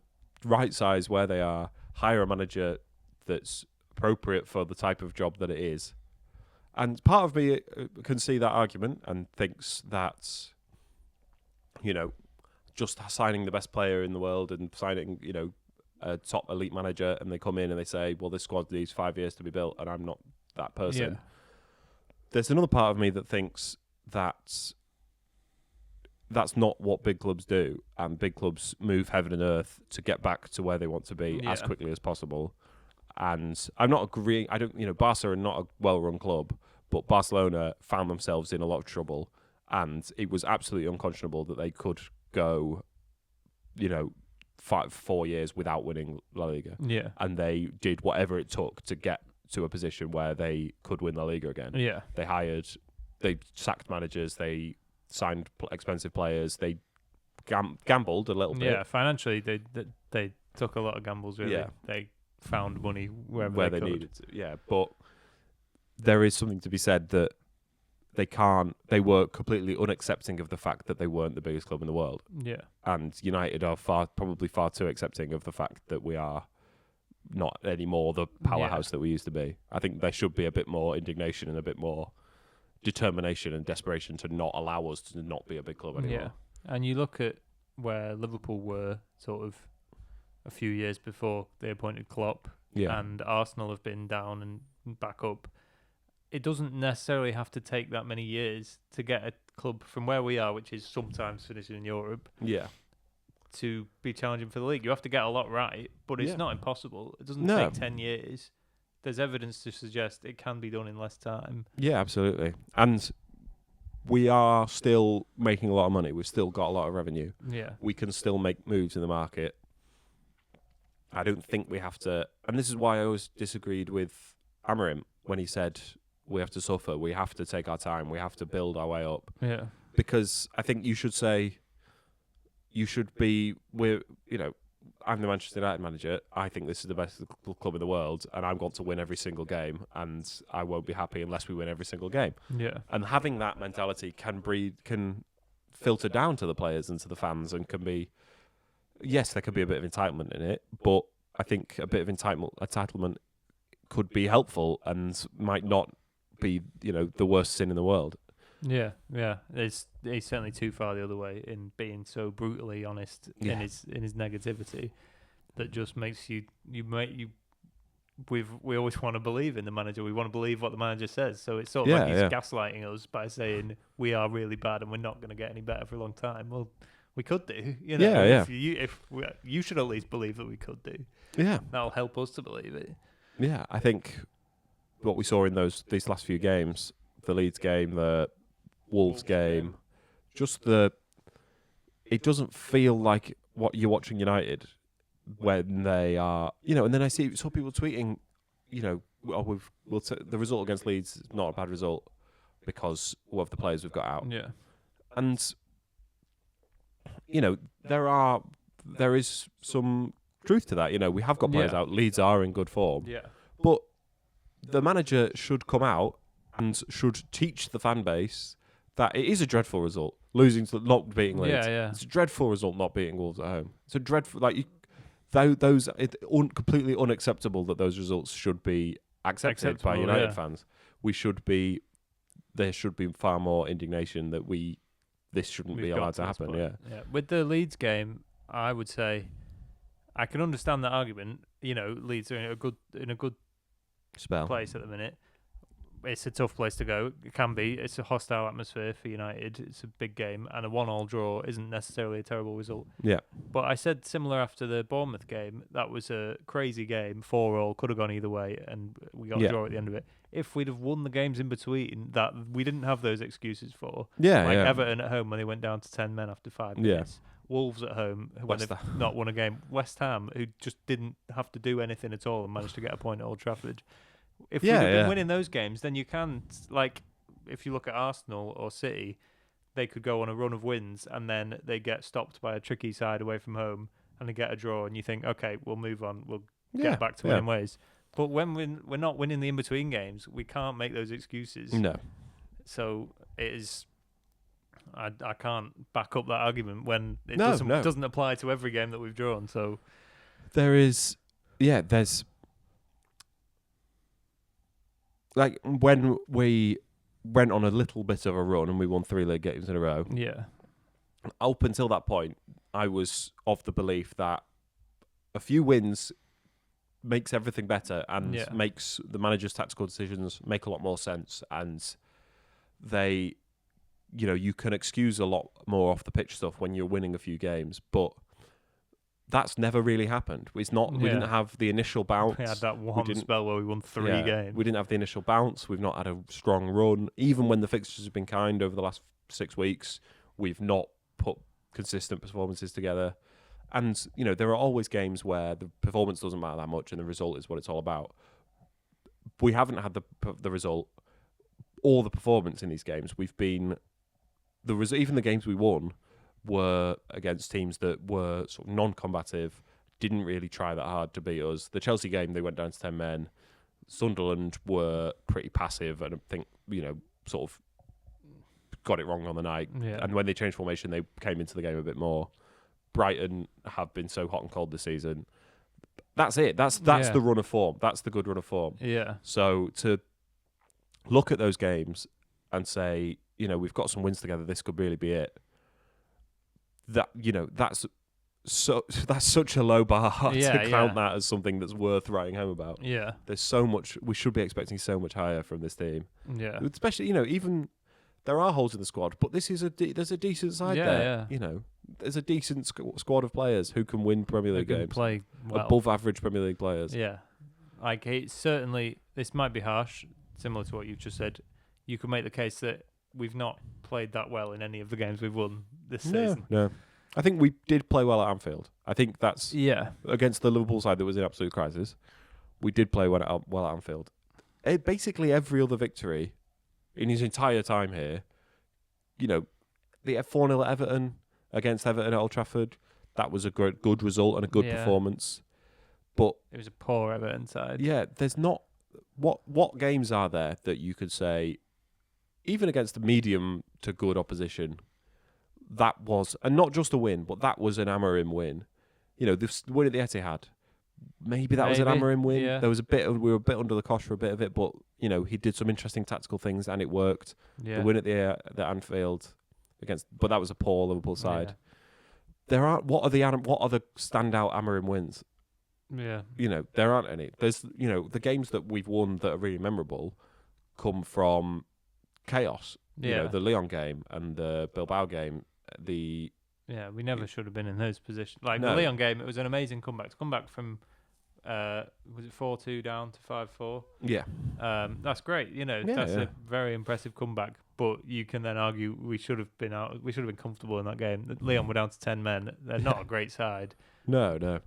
right-size where they are. Hire a manager that's appropriate for the type of job that it is. And part of me can see that argument and thinks that, just signing the best player in the world and signing, a top elite manager, and they come in and they say, well, this squad needs 5 years to be built, and I'm not that person. Yeah. There's another part of me that thinks that's not what big clubs do, and big clubs move heaven and earth to get back to where they want to be as quickly as possible. And I'm not agreeing. Barca are not a well-run club, but Barcelona found themselves in a lot of trouble, and it was absolutely unconscionable that they could go, 4 years without winning La Liga.
Yeah.
And they did whatever it took to get to a position where they could win La Liga again.
Yeah.
They sacked managers, they signed expensive players, they gambled a little bit.
Yeah, financially they took a lot of gambles, really. Yeah. They found money where they
needed to. Yeah, but there is something to be said that they were completely unaccepting of the fact that they weren't the biggest club in the world.
Yeah.
And United are probably far too accepting of the fact that we are not anymore the powerhouse that we used to be. I think there should be a bit more indignation and a bit more determination and desperation to not allow us to not be a big club anymore.
Yeah. And you look at where Liverpool were sort of a few years before they appointed Klopp, and Arsenal have been down and back up. It doesn't necessarily have to take that many years to get a club from where we are, which is sometimes finishing in Europe, to be challenging for the league. You have to get a lot right, but it's not impossible. It doesn't take 10 years. There's evidence to suggest it can be done in less time.
Yeah, absolutely. And we are still making a lot of money. We've still got a lot of revenue.
Yeah.
We can still make moves in the market. I don't think we have to... And this is why I always disagreed with Amorim when he said... we have to suffer, we have to take our time, we have to build our way up.
Yeah.
Because I think you should say, I'm the Manchester United manager. I think this is the best club in the world, and I want to win every single game, and I won't be happy unless we win every single game.
Yeah.
And having that mentality can filter down to the players and to the fans, and can be, yes, there could be a bit of entitlement in it, but I think a bit of entitlement could be helpful and might not be, the worst sin in the world.
Yeah. He's certainly too far the other way in being so brutally honest in his negativity that just makes we always want to believe in the manager. We want to believe what the manager says. So it's sort of like he's gaslighting us by saying we are really bad and we're not going to get any better for a long time. Well, we could do, If you should at least believe that we could do.
Yeah,
that'll help us to believe it.
Yeah, I think what we saw in these last few games, the Leeds game, the Wolves game, it doesn't feel like what you're watching United when they are, and then I saw people tweeting, the result against Leeds is not a bad result because of the players we've got out.
Yeah.
And, there is some truth to that. We have got players out. Leeds are in good form.
Yeah.
But the manager should come out and should teach the fan base that it is a dreadful result, not beating Leeds.
Yeah.
It's a dreadful result not beating Wolves at home. It's a dreadful, completely unacceptable that those results should be accepted by United fans. There should be far more indignation that this shouldn't be allowed to happen. Yeah.
With the Leeds game, I would say I can understand that argument. Leeds are in a good
spell
place at the minute. It's a tough place to go. It can be. It's a hostile atmosphere for United. It's a big game, and a 1-1 draw isn't necessarily a terrible result.
Yeah.
But I said similar after the Bournemouth game. That was a crazy game. 4-4 could have gone either way, and we got a draw at the end of it. If we'd have won the games in between, that we didn't have those excuses for. Everton at home when they went down to 10 men after 5 minutes. Wolves at home when they've not won a game. West Ham, who just didn't have to do anything at all and managed to get a point at Old Trafford. If we'd have been winning those games, then you can, if you look at Arsenal or City, they could go on a run of wins and then they get stopped by a tricky side away from home and they get a draw and you think, okay, we'll move on, we'll get back to winning ways. But when we're not winning the in-between games, we can't make those excuses.
No.
So it is... I can't back up that argument when it doesn't apply to every game that we've drawn. So
there's like when we went on a little bit of a run and we won 3 league games in a row.
Yeah.
Up until that point, I was of the belief that a few wins makes everything better and makes the manager's tactical decisions make a lot more sense, and they. You can excuse a lot more off the pitch stuff when you're winning a few games, but that's never really happened. It's not. We didn't have the initial bounce.
We had that one spell where we won 3 games.
We didn't have the initial bounce. We've not had a strong run. Even when the fixtures have been kind over the last 6 weeks, we've not put consistent performances together. And there are always games where the performance doesn't matter that much and the result is what it's all about. We haven't had the result or the performance in these games. We've been. Even the games we won were against teams that were sort of non-combative, didn't really try that hard to beat us. The Chelsea game, they went down to 10 men. Sunderland were pretty passive and I think, sort of got it wrong on the night.
Yeah.
And when they changed formation, they came into the game a bit more. Brighton have been so hot and cold this season. That's it. That's the run of form. That's the good run of form.
Yeah.
So to look at those games and say, we've got some wins together, this could really be it. That's such a low bar to count that as something that's worth writing home about.
Yeah.
There's so much, we should be expecting so much higher from this team.
Yeah.
Especially, even there are holes in the squad, but this is there's a decent side there.
Yeah.
There's a decent squad of players who can win Premier League games.
Play well.
Above average Premier League players.
Yeah. It's certainly, this might be harsh, similar to what you've just said. You could make the case that we've not played that well in any of the games we've won this season.
No. I think we did play well at Anfield. I think that's against the Liverpool side that was in absolute crisis. We did play well at Anfield. Basically every other victory in his entire time here, the 4-0 at Everton, against Everton at Old Trafford, That was a good result and a good performance. But
it was a poor Everton side.
Yeah, there's not... What games are there that you could say, even against a medium to good opposition, that was... And not just a win, but that was an Amorim win. You know, the win at the Etihad, maybe that was an Amorim win.
Yeah.
There was we were a bit under the cosh for a bit of it, but, you know, he did some interesting tactical things and it worked.
Yeah.
The win at the Anfield... but that was a poor Liverpool side.
Yeah.
There aren't. What are the standout Amorim wins?
Yeah.
You know, there aren't any. There's, you know, the games that we've won that are really memorable come from chaos.
Yeah.
You know, the Lyon game and the Bilbao game.
We never should have been in those positions. Like
No.
the Lyon game, it was an amazing comeback. To come back from, was it 4-2 down to 5-4?
Yeah.
That's great. You know, that's a very impressive comeback. But you can then argue we should have been out. We should have been comfortable in that game. Lyon were down to 10 men. They're not a great side.
No.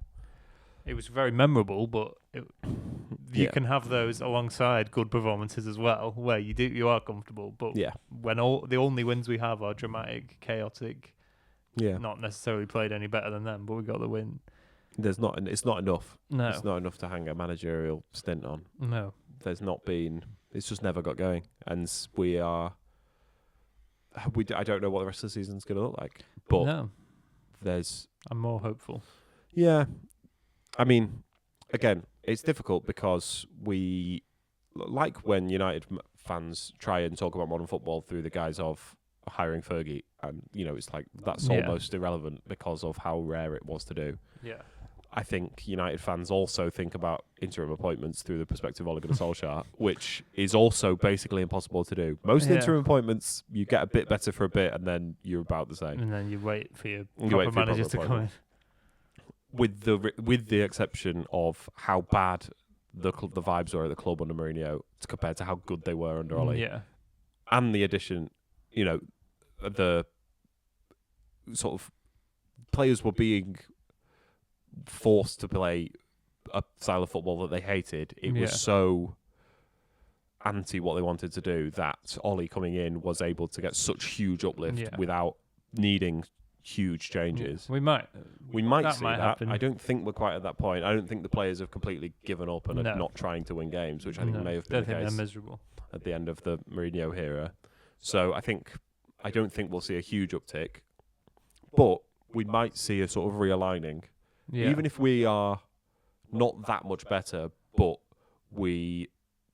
It was very memorable, but you can have those alongside good performances as well, where you are comfortable. But when the only wins we have are dramatic, chaotic, not necessarily played any better than them, but we got the win.
It's not enough.
No,
it's not enough to hang a managerial stint on.
No,
there's not been. It's just never got going, and we are. I don't know what the rest of the season's going to look like, but
I'm more hopeful.
Yeah, I mean, again, it's difficult because we like when United fans try and talk about modern football through the guise of hiring Fergie, and you know, it's like that's almost irrelevant because of how rare it was to do.
Yeah.
I think United fans also think about interim appointments through the perspective of Ole Gunnar Solskjaer, which is also basically impossible to do. Most interim appointments, you get a bit better for a bit, and then you're about the same.
And then you wait for your proper managers to come in.
With the exception of how bad the vibes were at the club under Mourinho compared to how good they were under Ole.
Yeah.
And the addition, you know, the sort of players were being forced to play a style of football that they hated. It was so anti what they wanted to do that Ole coming in was able to get such huge uplift without needing huge changes.
We might
see that.
Happen.
I don't think we're quite at that point. I don't think the players have completely given up and are not trying to win games, which I think may have been the case
they're miserable
at the end of the Mourinho era. So I don't think we'll see a huge uptick, but we might see a sort of realigning. Yeah. Even if we are not that much better, but we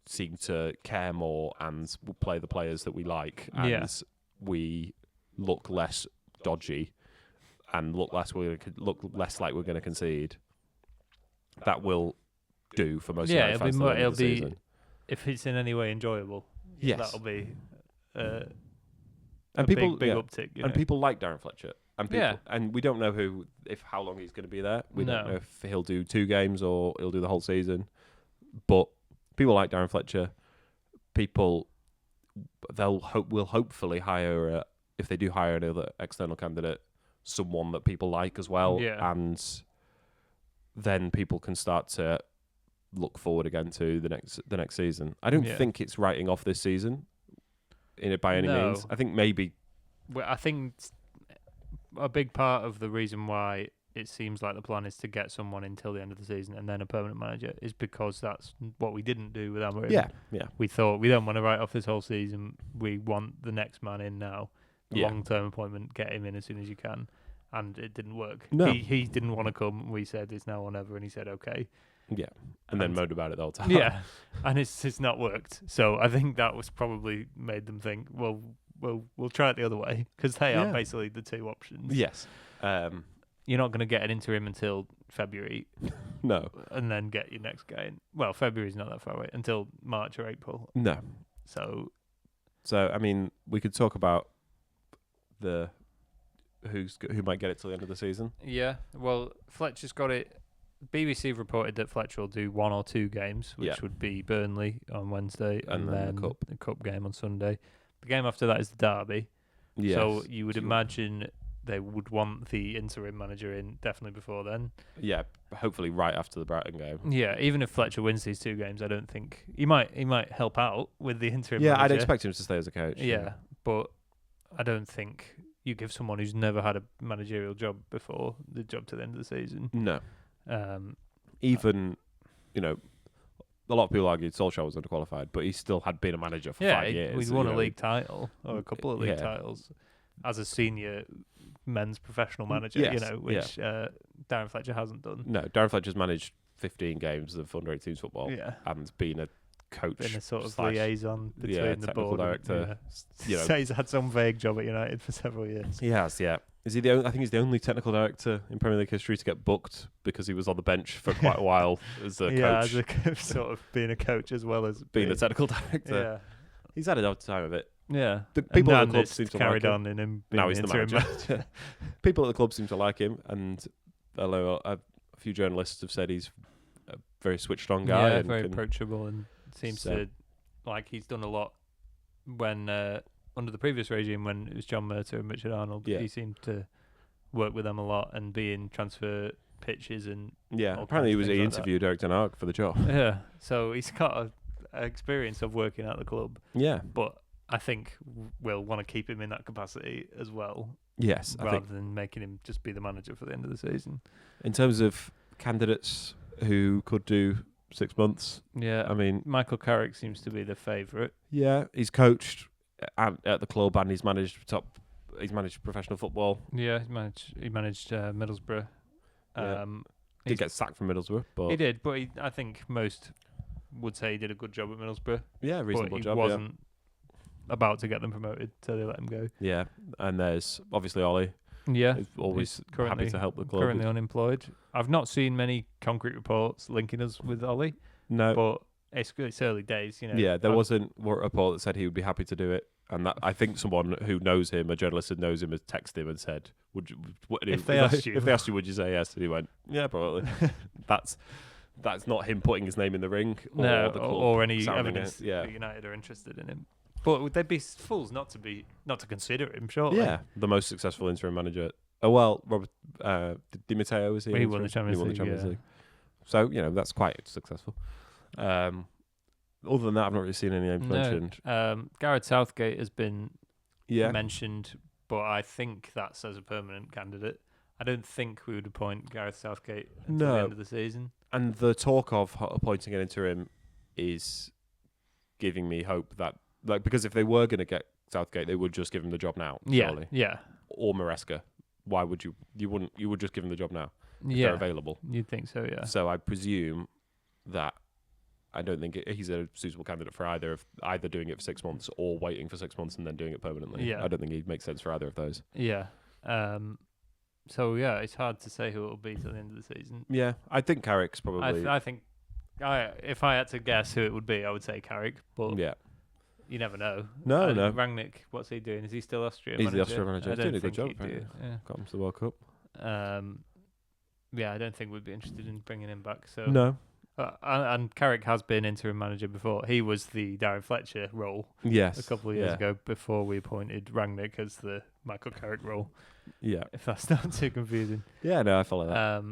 seem to care more and play the players that we like, and we look less dodgy and look less like we're going to concede. That will do for most United fans. It'll be season.
If it's in any way enjoyable.
Yes,
that'll be
big uptick.
You know?
And people like Darren Fletcher. And we don't know how long he's going to be there. We don't know if he'll do 2 games or he'll do the whole season. But people like Darren Fletcher. People will hopefully hire, if they do hire another external candidate, someone that people like as well. Yeah. And then people can start to look forward again to the next season. I don't think it's writing off this season by any means. I think maybe.
Well, I think a big part of the reason why it seems like the plan is to get someone until the end of the season and then a permanent manager is because that's what we didn't do with Amorim.
Yeah.
We thought we don't want to write off this whole season. We want the next man in now. Long-term appointment, get him in as soon as you can. And it didn't work.
No.
He didn't want to come. We said it's now or never, and he said okay.
Yeah, and then moaned about it the whole time.
Yeah, and it's not worked. So I think that was probably made them think, well, we'll try it the other way, because they are basically the 2 options.
Yes.
You're not going to get an interim until February.
No.
And then get your next guy in. Well, February's not that far away. Until March or April.
No.
So
I mean, we could talk about who might get it till the end of the season.
Yeah. Well, Fletcher's got it. BBC reported that Fletcher will do 1 or 2 games, which would be Burnley on Wednesday and then the cup game on Sunday. The game after that is the derby. Yes. So you would imagine they would want the interim manager in definitely before then.
Yeah, hopefully right after the Brighton game.
Yeah, even if Fletcher wins these 2 games, I don't think he might help out with the interim manager.
Yeah, I'd expect him to stay as a coach.
Yeah, but I don't think you give someone who's never had a managerial job before the job to the end of the season.
No.
Um,
Even, a lot of people argued Solskjaer was underqualified, but he still had been a manager for 5 years.
We'd won a league title or a couple of league titles as a senior men's professional manager, which Darren Fletcher hasn't done.
No, Darren Fletcher's managed 15 games of under-18s football and been a coach.
Been a sort of liaison between the board.
Director.
So he's had some vague job at United for several years.
He has, yeah. Is he I think he's the only technical director in Premier League history to get booked because he was on the bench for quite a while as a coach.
Yeah, as sort of being a coach as well as
being the technical director.
Yeah.
He's had a hard time of it.
Yeah.
The people at the club seem to
carried
like
on
him.
in him.
Now he's the manager. People at the club seem to like him, and a few journalists have said he's a very switched on guy.
Yeah,
and
very approachable, and seems to like he's done a lot when under the previous regime when it was John Murtaugh and Richard Arnold. He seemed to work with them a lot and be in transfer pitches and
apparently he interviewed Eric Ten Hag for the job.
Yeah, so he's got an experience of working at the club.
Yeah,
but I think we'll want to keep him in that capacity as well.
Yes,
rather than making him just be the manager for the end of the season.
In terms of candidates who could do 6 months,
I mean Michael Carrick seems to be the favourite.
Yeah, he's coached at the club and he's managed professional football.
Yeah, he managed Middlesbrough.
Did get sacked from Middlesbrough, but
he did. But I think most would say he did a good job at Middlesbrough.
Yeah, reasonable job.
He wasn't about to get them promoted, so they let him go.
Yeah, and there's obviously Ollie.
Yeah,
who's always happy to help the club.
Currently unemployed. I've not seen many concrete reports linking us with Ollie.
No,
but it's early days,
Yeah, there wasn't a report that said he would be happy to do it, and that I think someone who knows him, a journalist who knows him, has texted him and said,
if they asked
you, would you say yes?" And he went, "Yeah, probably." That's not him putting his name in the ring,
or any evidence that United are interested in him. But would they be fools not to consider him? Surely.
Yeah, the most successful interim manager. Oh well, Robert Di Matteo was he?
He won the Champions League.
So that's quite successful. Other than that, I've not really seen any names mentioned.
Gareth Southgate has been
yeah.
mentioned, but I think that's as a permanent candidate. I don't think we would appoint Gareth Southgate until the end of the season.
And the talk of appointing an interim is giving me hope that, like, because if they were going to get Southgate, they would just give him the job now. Surely.
Yeah.
Or Maresca. Why would you? You wouldn't. You would just give him the job now if
they're
available.
You'd think so, yeah.
So I presume that I don't think he's a suitable candidate for either doing it for 6 months or waiting for 6 months and then doing it permanently.
Yeah.
I don't think he'd make sense for either of those.
Yeah. So yeah, it's hard to say who it'll be till the end of the season.
Yeah, I think Carrick's probably.
I think, if I had to guess who it would be, I would say Carrick. But
yeah,
you never know.
No.
Rangnick, what's he doing? Is he still Austrian?
He's the Austrian manager. He's doing a good job.
Yeah.
Got him to the World Cup.
Yeah, I don't think we'd be interested in bringing him back. So
no.
And Carrick has been interim manager before. He was the Darren Fletcher role.
Yes.
A couple of years ago, before we appointed Rangnick as the Michael Carrick role.
Yeah.
If that's not too confusing.
Yeah, no, I follow that.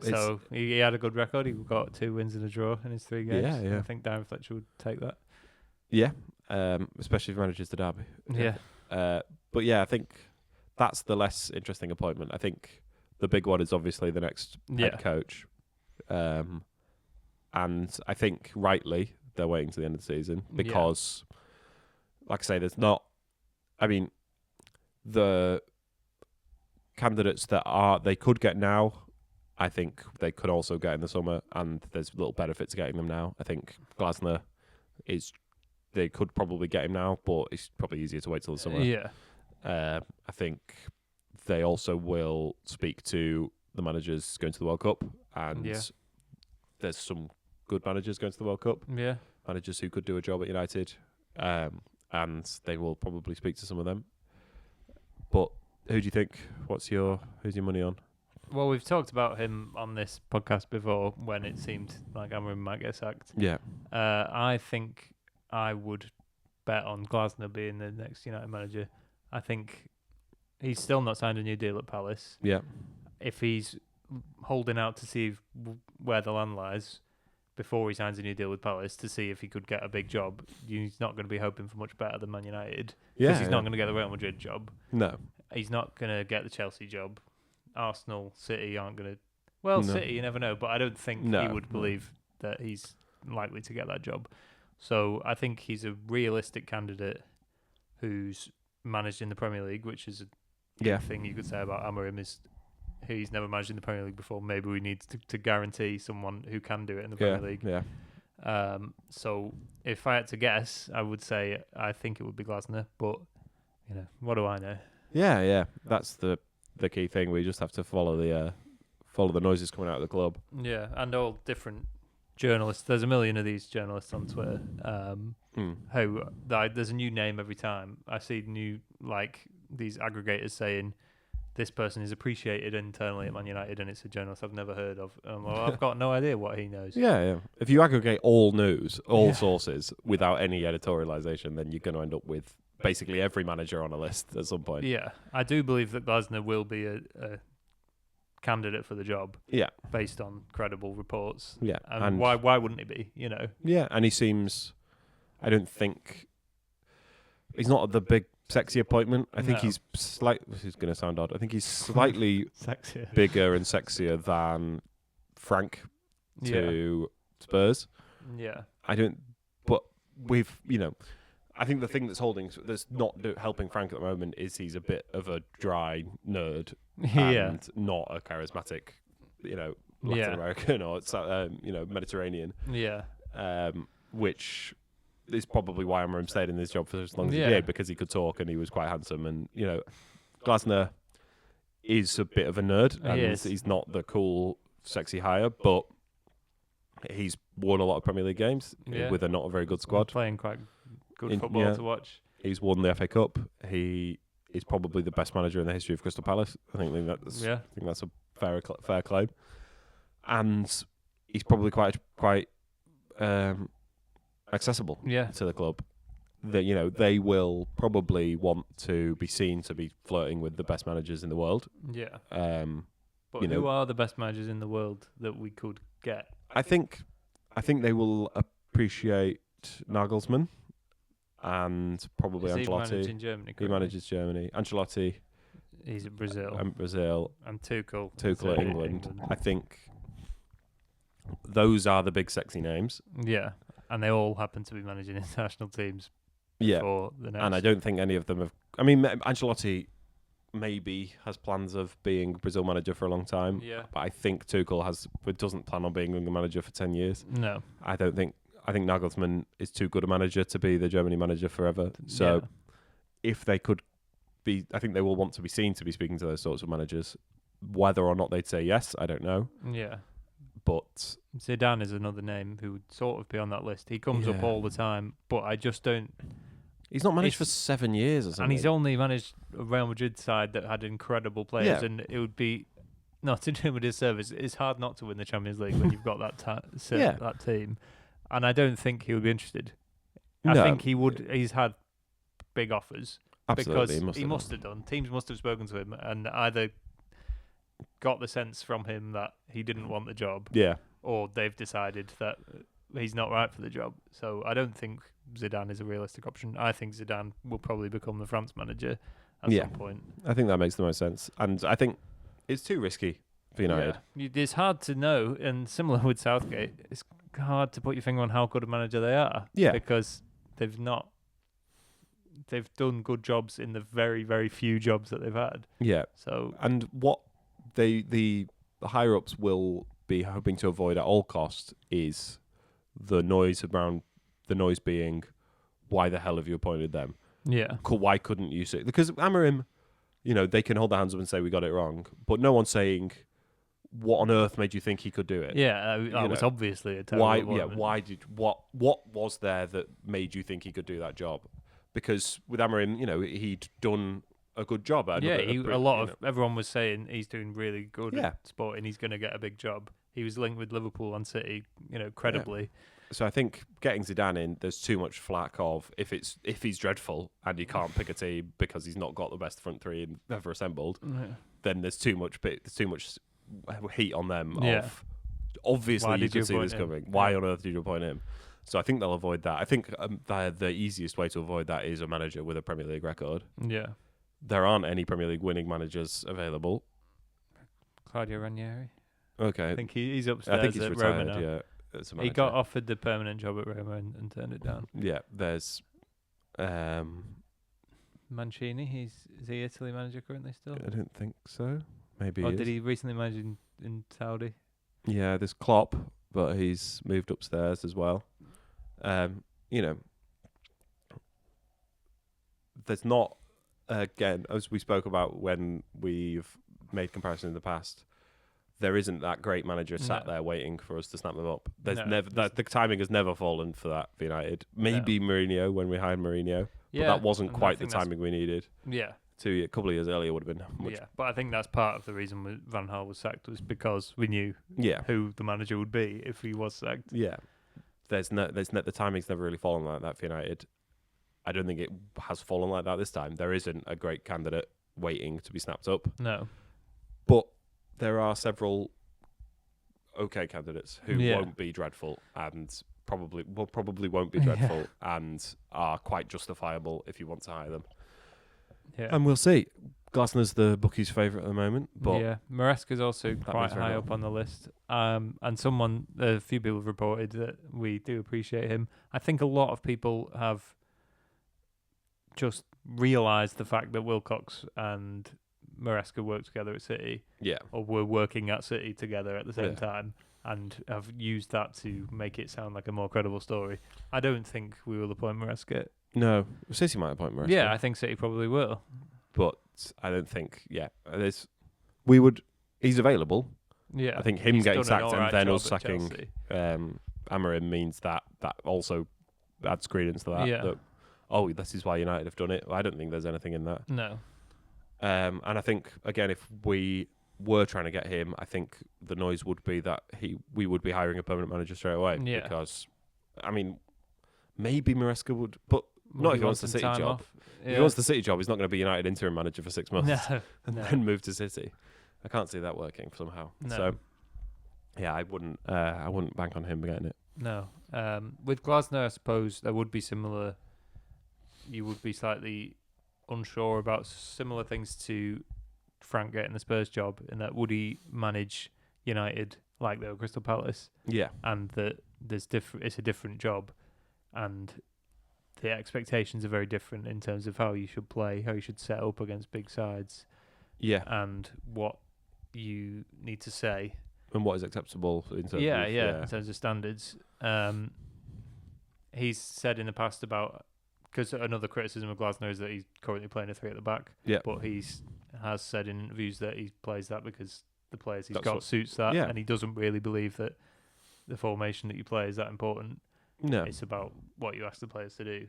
So he had a good record. He got 2 wins and a draw in his 3 games.
Yeah.
I think Darren Fletcher would take that.
Yeah. Especially if he manages the derby.
Yeah.
But yeah, I think that's the less interesting appointment. I think the big one is obviously the next head coach. And I think rightly they're waiting to the end of the season because, like I say, there's not. I mean, the candidates that they could get now, I think they could also get in the summer, and there's little benefit to getting them now. I think Glasner they could probably get him now, but it's probably easier to wait till the summer.
Yeah.
I think they also will speak to the managers going to the World Cup, and there's some good managers going to the World Cup.
Yeah.
Managers who could do a job at United, and they will probably speak to some of them. But who do you think? Who's your money on?
Well, we've talked about him on this podcast before when it seemed like Amorim might get sacked.
Yeah.
I think I would bet on Glasner being the next United manager. I think he's still not signed a new deal at Palace.
Yeah.
If he's holding out to see where the land lies, before he signs a new deal with Palace to see if he could get a big job. He's not going to be hoping for much better than Man United because he's not going to get the Real Madrid job.
No.
He's not going to get the Chelsea job. Arsenal, City aren't going to... Well,
No.
City, you never know, but I don't think he would believe that he's likely to get that job. So I think he's a realistic candidate who's managed in the Premier League, which is a good thing you could say about Amorim is he's never managed in the Premier League before. Maybe we need to guarantee someone who can do it in the Premier League.
Yeah.
So if I had to guess, I would say I think it would be Glasner, but what do I know?
Yeah. That's the key thing. We just have to follow the noises coming out of the club.
Yeah, and all different journalists. There's a million of these journalists on Twitter. Who there's a new name every time. I see these aggregators saying this person is appreciated internally at Man United, and it's a journalist I've never heard of. Well, I've got no idea what he knows.
Yeah. If you aggregate all news, all sources, without any editorialization, then you're going to end up with basically every manager on a list at some point.
Yeah, I do believe that Glasner will be a candidate for the job.
Yeah,
based on credible reports.
Yeah,
and why wouldn't he be?
Yeah, and he seems. I don't think he's not the big sexy appointment. I think he's slightly. This is going to sound odd. I think he's slightly bigger and sexier than Frank to Spurs.
Yeah,
I don't. But I think the thing that's not helping Frank at the moment is he's a bit of a dry nerd and not a charismatic, Latin American or Mediterranean.
Yeah.
Which is probably why Amorim stayed in this job for as long as he did, because he could talk and he was quite handsome. And Glasner is a bit of a nerd, and he's not the cool, sexy hire, but he's won a lot of Premier League games with a not a very good squad.
Playing quite good football to watch.
He's won the FA Cup. He is probably the best manager in the history of Crystal Palace. I think that's a fair claim. And he's probably quite accessible to the club. That they will probably want to be seen to be flirting with the best managers in the world.
Yeah. But who are the best managers in the world that we could get?
I think they will appreciate Nagelsmann and probably Ancelotti. He manages Germany. Ancelotti.
He's at Brazil.
And
Tuchel
at England. I think those are the big sexy names.
Yeah. And they all happen to be managing international teams. For the next.
And I don't think any of them have. I mean, Ancelotti maybe has plans of being Brazil manager for a long time.
Yeah.
But I think Tuchel doesn't plan on being the manager for 10 years.
No.
I think Nagelsmann is too good a manager to be the Germany manager forever. So if they could be, I think they will want to be seen to be speaking to those sorts of managers. Whether or not they'd say yes, I don't know.
Yeah.
But
Zidane is another name who would sort of be on that list. He comes up all the time, but I just don't.
He's not managed for 7 years or something.
And he's only managed a Real Madrid side that had incredible players, and it would be not to do him a disservice. It's hard not to win the Champions League when you've got that team, and I don't think he would be interested. I think he would. He's had big offers.
Absolutely,
because he must have done. Teams must have spoken to him and either got the sense from him that he didn't want the job, or they've decided that he's not right for the job. So I don't think Zidane is a realistic option. I think Zidane will probably become the France manager at some point.
I think that makes the most sense, and I think it's too risky for United.
Yeah. It's hard to know, and similar with Southgate, it's hard to put your finger on how good a manager they are.
Yeah,
because they've done good jobs in the very, very few jobs that they've had. Yeah. So
and what the higher ups will be hoping to avoid at all costs is the noise being, why the hell have you appointed them?
Yeah.
Why couldn't you say? Because Amorim, they can hold their hands up and say we got it wrong, but no one's saying what on earth made you think he could do it.
Yeah, that was obviously a terrible appointment.
Why what was there that made you think he could do that job? Because with Amorim, he'd done a good job.
Everyone was saying he's doing really good at sport and he's going to get a big job. He was linked with Liverpool and City, credibly. Yeah.
So I think getting Zidane in, there's too much flack of if he's dreadful and you can't pick a team because he's not got the best front three ever assembled, then there's too much heat on them of obviously you could see this
appoint
coming.
him?
Why on earth did you appoint him? So I think they'll avoid that. I think the easiest way to avoid that is a manager with a Premier League record.
Yeah.
There aren't any Premier League winning managers available.
Claudio Ranieri.
Okay.
I think he's upstairs
I think he's
at
retired,
Roma now.
yeah. As a
He
manager.
got offered the permanent job at Roma and turned it down.
Yeah, there's
Mancini, is he Italy manager currently still?
I don't think so. Maybe
Or
he
did
is.
he recently manage in Saudi?
Yeah, there's Klopp, but he's moved upstairs as well. You know, there's not, again, as we spoke about when we've made comparison in the past, there isn't that great manager sat there waiting for us to snap them up. There's the timing has never fallen for that for United. Maybe Mourinho when we hired Mourinho, but that wasn't quite the timing we needed.
Yeah.
A couple of years earlier would have been much.
Yeah, but I think that's part of the reason Van Gaal was sacked was because we knew who the manager would be if he was sacked.
Yeah, the timing's never really fallen like that for United. I don't think it has fallen like that this time. There isn't a great candidate waiting to be snapped up.
No,
but there are several okay candidates who won't be dreadful and probably won't be dreadful and are quite justifiable if you want to hire them.
Yeah,
and we'll see. Glasner's the bookie's favourite at the moment, but
Maresca's also quite high up on the list. And a few people have reported that we do appreciate him. I think a lot of people have just realised the fact that Wilcox and Maresca work together at City, or were working at City together at the same time, and have used that to make it sound like a more credible story. I don't think we will appoint Maresca.
No, City might appoint Maresca.
Yeah, I think City probably will,
but I don't think. We would. He's available.
Yeah,
I think him getting sacked and then us
Chelsea.
sacking Amorim means that also adds credence to that.
Yeah.
That, this is why United have done it. I don't think there's anything in that.
No.
And I think again, if we were trying to get him, I think the noise would be that we would be hiring a permanent manager straight away.
Yeah.
Because, I mean, maybe Maresca would, but not if he wants the City job.
Yeah.
If he wants the City job, he's not going to be United interim manager for 6 months
No.
then move to City. I can't see that working somehow.
No.
So, I wouldn't bank on him getting it.
No. With Glasner, I suppose there would be similar. You would be slightly unsure about similar things to Frank getting the Spurs job, in that would he manage United like they were Crystal Palace?
Yeah,
and that it's a different job, and the expectations are very different in terms of how you should play, how you should set up against big sides, and what you need to say
and what is acceptable in terms of
in terms of standards. He's said in the past about, because another criticism of Glasner is that he's currently playing a 3 at the back, but has said in interviews that he plays that because the players he's got suits that, and he doesn't really believe that the formation that you play is that important.
No,
it's about what you ask the players to do.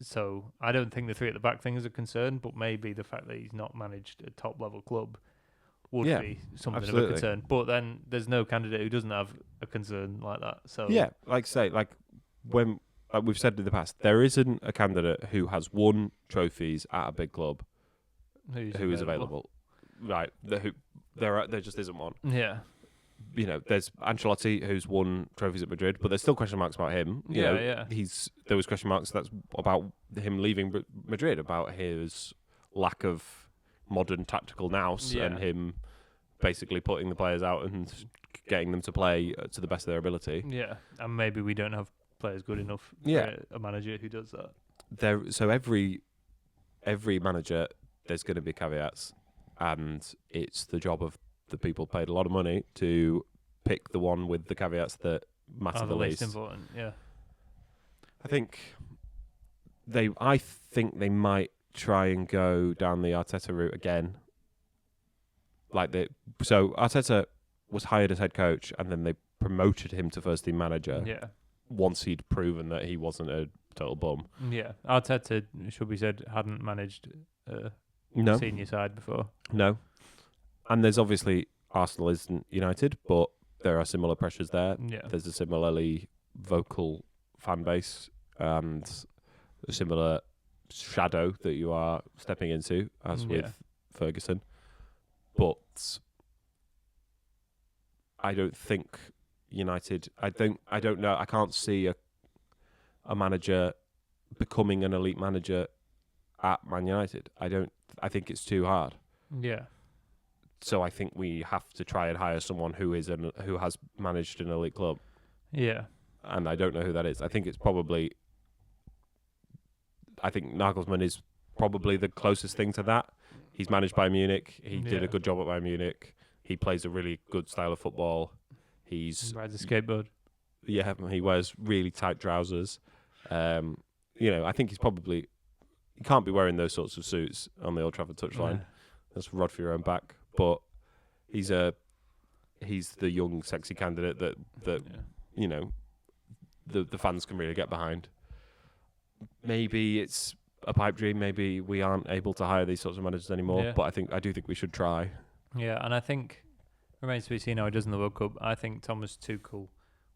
So I don't think the 3 at the back thing is a concern, but maybe the fact that he's not managed a top level club would be something of a concern. But then there's no candidate who doesn't have a concern like that. So
when we've said in the past, there isn't a candidate who has won trophies at a big club who is available. Right, there just isn't one.
Yeah.
There's Ancelotti who's won trophies at Madrid, but there's still question marks about him. There was question marks that's about him leaving Madrid, about his lack of modern tactical nous, and him basically putting the players out and getting them to play to the best of their ability.
Yeah, and maybe we don't have players good enough for a manager who does that.
So every manager, there's going to be caveats, and it's the job of the people paid a lot of money to pick the one with the caveats that matter the least.
Important, yeah.
I think they might try and go down the Arteta route again. So Arteta was hired as head coach, and then they promoted him to first team manager.
Yeah.
Once he'd proven that he wasn't a total bum.
Yeah, Arteta, should be said, hadn't managed senior side before.
No. And there's obviously Arsenal isn't United, but there are similar pressures there.
Yeah.
There's a similarly vocal fan base and a similar shadow that you are stepping into, as with Ferguson. But I don't think United. I don't know. I can't see a manager becoming an elite manager at Man United. I think it's too hard.
Yeah.
So I think we have to try and hire someone who has managed an elite club.
Yeah.
And I don't know who that is. I think Nagelsmann is probably the closest thing to that. He's managed Bayern Munich. He did a good job at Bayern Munich. He plays a really good style of football.
He rides a skateboard.
Yeah, he wears really tight trousers. I think he can't be wearing those sorts of suits on the Old Trafford touchline.
Yeah.
That's rod for your own back. But he's the young, sexy candidate that the fans can really get behind. Maybe it's a pipe dream. Maybe we aren't able to hire these sorts of managers anymore.
Yeah.
But I do think we should try.
Yeah, and I think remains to be seen how he does in the World Cup. I think Thomas Tuchel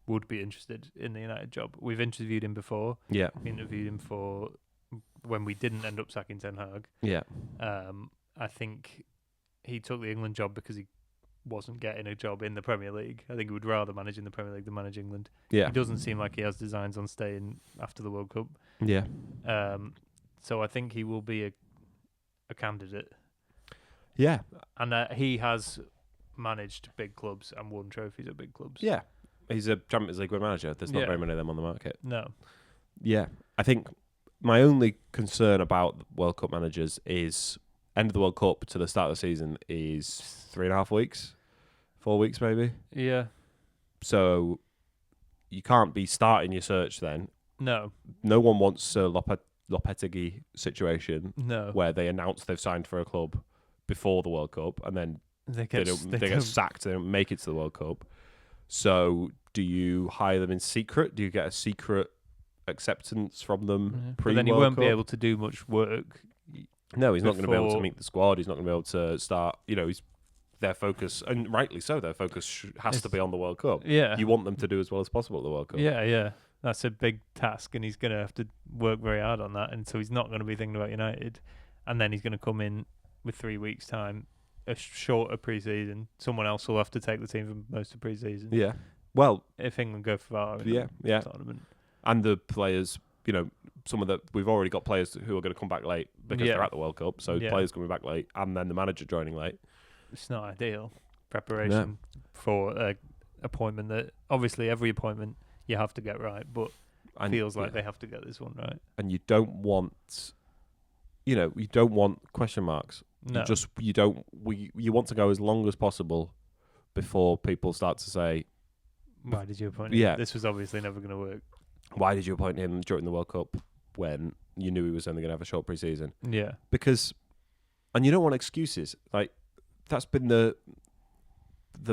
would be interested in the United job. We've interviewed him before.
Yeah.
We interviewed him for when we didn't end up sacking Ten Hag.
Yeah.
I think he took the England job because he wasn't getting a job in the Premier League. I think he would rather manage in the Premier League than manage England.
Yeah.
He doesn't seem like he has designs on staying after the World Cup.
Yeah.
So I think he will be a candidate.
Yeah.
And he has managed big clubs and won trophies at big clubs.
Yeah. He's a Champions League manager. There's not
Yeah.
very many of them on the market.
No.
Yeah. I think my only concern about World Cup managers is end of the World Cup to the start of the season is 3.5 weeks, 4 weeks maybe.
Yeah.
So you can't be starting your search then.
No.
No one wants a Lopetegui situation
No.
where they announce they've signed for a club before the World Cup and then they get sacked. They don't make it to the World Cup. So do you hire them in secret? Do you get a secret acceptance from them
But then he won't be able to do much work.
No, he's not going to be able to meet the squad. He's not going to be able to start. Their focus, and rightly so, their focus has to be on the World Cup.
Yeah.
You want them to do as well as possible at the World Cup.
Yeah, yeah. That's a big task, and he's going to have to work very hard on that. And so he's not going to be thinking about United. And then he's going to come in with 3 weeks' time, a shorter pre-season. Someone else will have to take the team for most of pre-season.
Yeah. Well,
if England go far in
the
tournament.
And the players, we've already got players who are going to come back late because they're at the World Cup. So players coming back late, and then the manager joining late.
It's not ideal preparation for an appointment that obviously every appointment you have to get right, but feels like they have to get this one right.
And you don't want, question marks.
No.
You want to go as long as possible before people start to say,
why did you appoint him?
Yeah.
This was obviously never going to work.
Why did you appoint him during the World Cup when you knew he was only going to have a short pre-season?
Yeah.
And you don't want excuses. Like, that's been the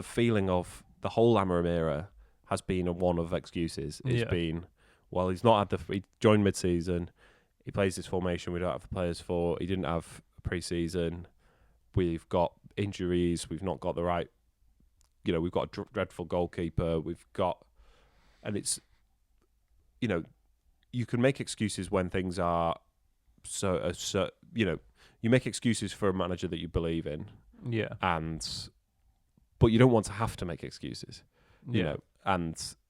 feeling of the whole Amorim era has been a one of excuses. It's been, well, he's not had he joined mid-season, he plays this formation we don't have the players for, he didn't have a pre-season, we've got injuries, we've not got the right, we've got a dreadful goalkeeper, and it's, you can make excuses when things are you make excuses for a manager that you believe in.
Yeah.
But you don't want to have to make excuses, and
you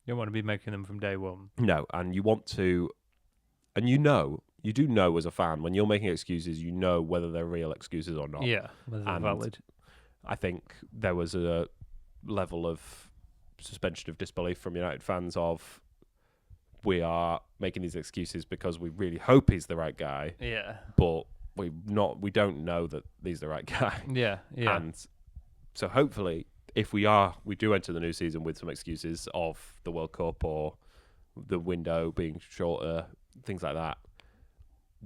don't want to be making them from day one.
No, and you want to, and you do know as a fan when you're making excuses, whether they're real excuses or not.
Yeah, whether they're valid.
I think there was a level of suspension of disbelief from United fans of, we are making these excuses because we really hope he's the right guy.
Yeah.
But we don't know that he's the right guy.
Yeah, yeah.
And so hopefully, if we do enter the new season with some excuses of the World Cup or the window being shorter, things like that.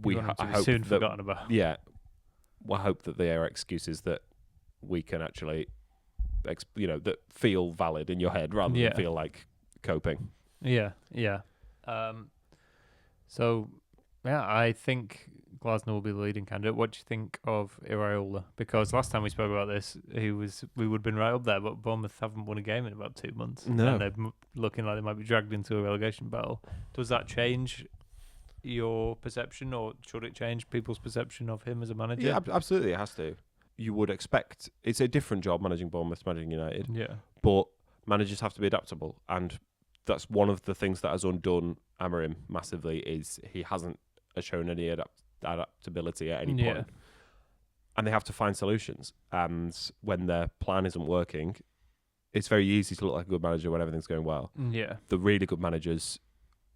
I hope soon forgotten about.
Yeah, I hope that they are excuses that we can actually, that feel valid in your head rather than feel like coping.
Yeah, yeah. I think Glasner will be the leading candidate. What do you think of Iraola? Because last time we spoke about this, we would have been right up there, but Bournemouth haven't won a game in about 2 months.
No.
And they're looking like they might be dragged into a relegation battle. Does that change your perception, or should it change people's perception of him as a manager?
Yeah, absolutely, it has to. You would expect it's a different job managing Bournemouth to managing United.
Yeah.
But managers have to be adaptable, and that's one of the things that has undone Amorim massively. Is he hasn't shown any adaptability at any point, and they have to find solutions. And when their plan isn't working, it's very easy to look like a good manager when everything's going well.
Yeah,
the really good managers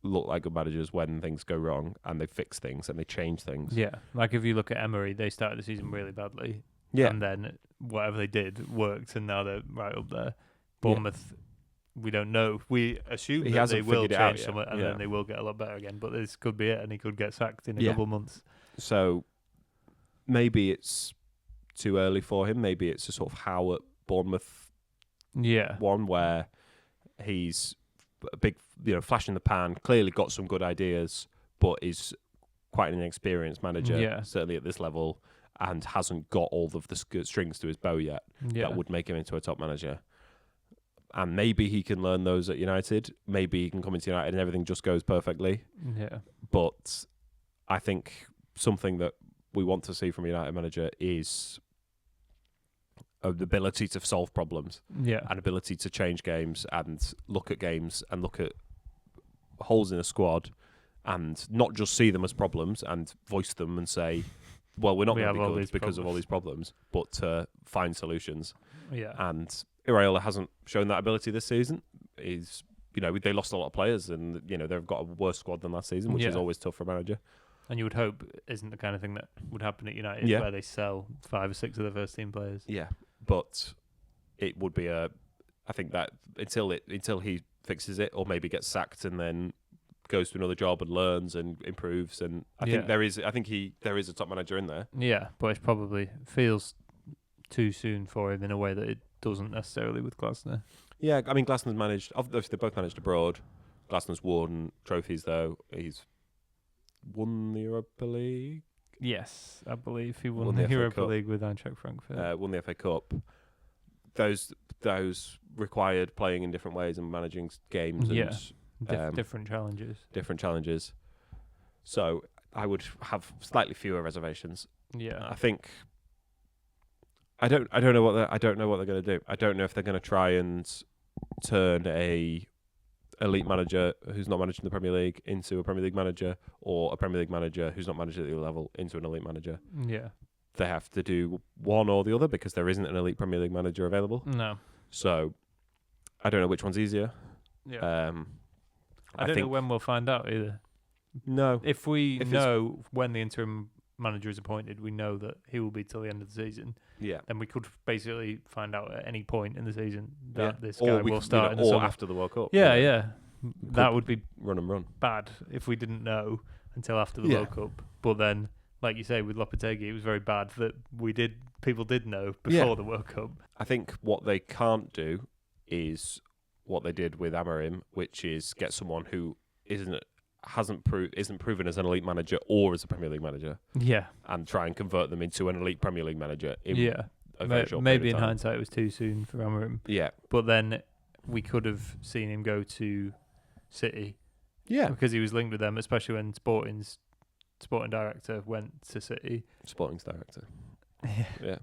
look like good managers when things go wrong, and they fix things and they change things.
Yeah, like if you look at Emery, they started the season really badly.
Yeah.
And then whatever they did worked, and now they're right up there. Bournemouth, we don't know. We assume that they will change somewhat, and then they will get a lot better again. But this could be it, and he could get sacked in a couple of months.
So maybe it's too early for him. Maybe it's a sort of how at Bournemouth one where he's a big, flash in the pan, clearly got some good ideas, but is quite an inexperienced manager, certainly at this level, and hasn't got all of the strings to his bow yet that would make him into a top manager. And maybe he can learn those at United. Maybe he can come into United and everything just goes perfectly.
Yeah.
But I think something that we want to see from a United manager is the ability to solve problems, and ability to change games and look at games and look at holes in a squad, and not just see them as problems and voice them and say, "Well, we're not going to be good because of all these problems," but to find solutions.
Yeah,
and Iraola hasn't shown that ability this season. He's, they lost a lot of players, and they've got a worse squad than last season, which is always tough for a manager.
And you would hope isn't the kind of thing that would happen at United, where they sell 5 or 6 of their first team players.
Yeah. But it would be I think that until he fixes it, or maybe gets sacked and then goes to another job and learns and improves, and I think there is a top manager in there.
Yeah, but it probably feels too soon for him in a way that it doesn't necessarily with Glasner.
Yeah, I mean Glasner's managed. Obviously, they both managed abroad. Glasner's won trophies though. He's won the Europa League.
Yes, I believe he won the Europa League with Eintracht Frankfurt.
Won the FA Cup. Those required playing in different ways and managing games. And,
different challenges.
So I would have slightly fewer reservations.
Yeah,
I think. I don't know what they're going to do. I don't know if they're going to try and turn a elite manager who's not managing the Premier League into a Premier League manager, or a Premier League manager who's not managed at the level into an elite manager.
Yeah.
They have to do one or the other because there isn't an elite Premier League manager available.
No.
So I don't know which one's easier.
Yeah. I don't know when we'll find out either.
No.
If we know when the interim manager is appointed, we know that he will be till the end of the season.
Yeah.
Then we could basically find out at any point in the season that this guy will start in the summer.
Or after the World Cup.
Yeah. That would be
run
bad if we didn't know until after the World Cup. But then, like you say, with Lopetegui, it was very bad that people did know before the World Cup.
I think what they can't do is what they did with Amorim, which is get someone who isn't proven as an elite manager or as a Premier League manager.
Yeah.
And try and convert them into an elite Premier League manager in a very short
maybe
period of
in
time.
hindsight it was too soon for Amorim.
Yeah.
But then we could have seen him go to City.
Yeah.
Because he was linked with them, especially when Sporting's sporting director went to City.
Sporting's director.
Yeah.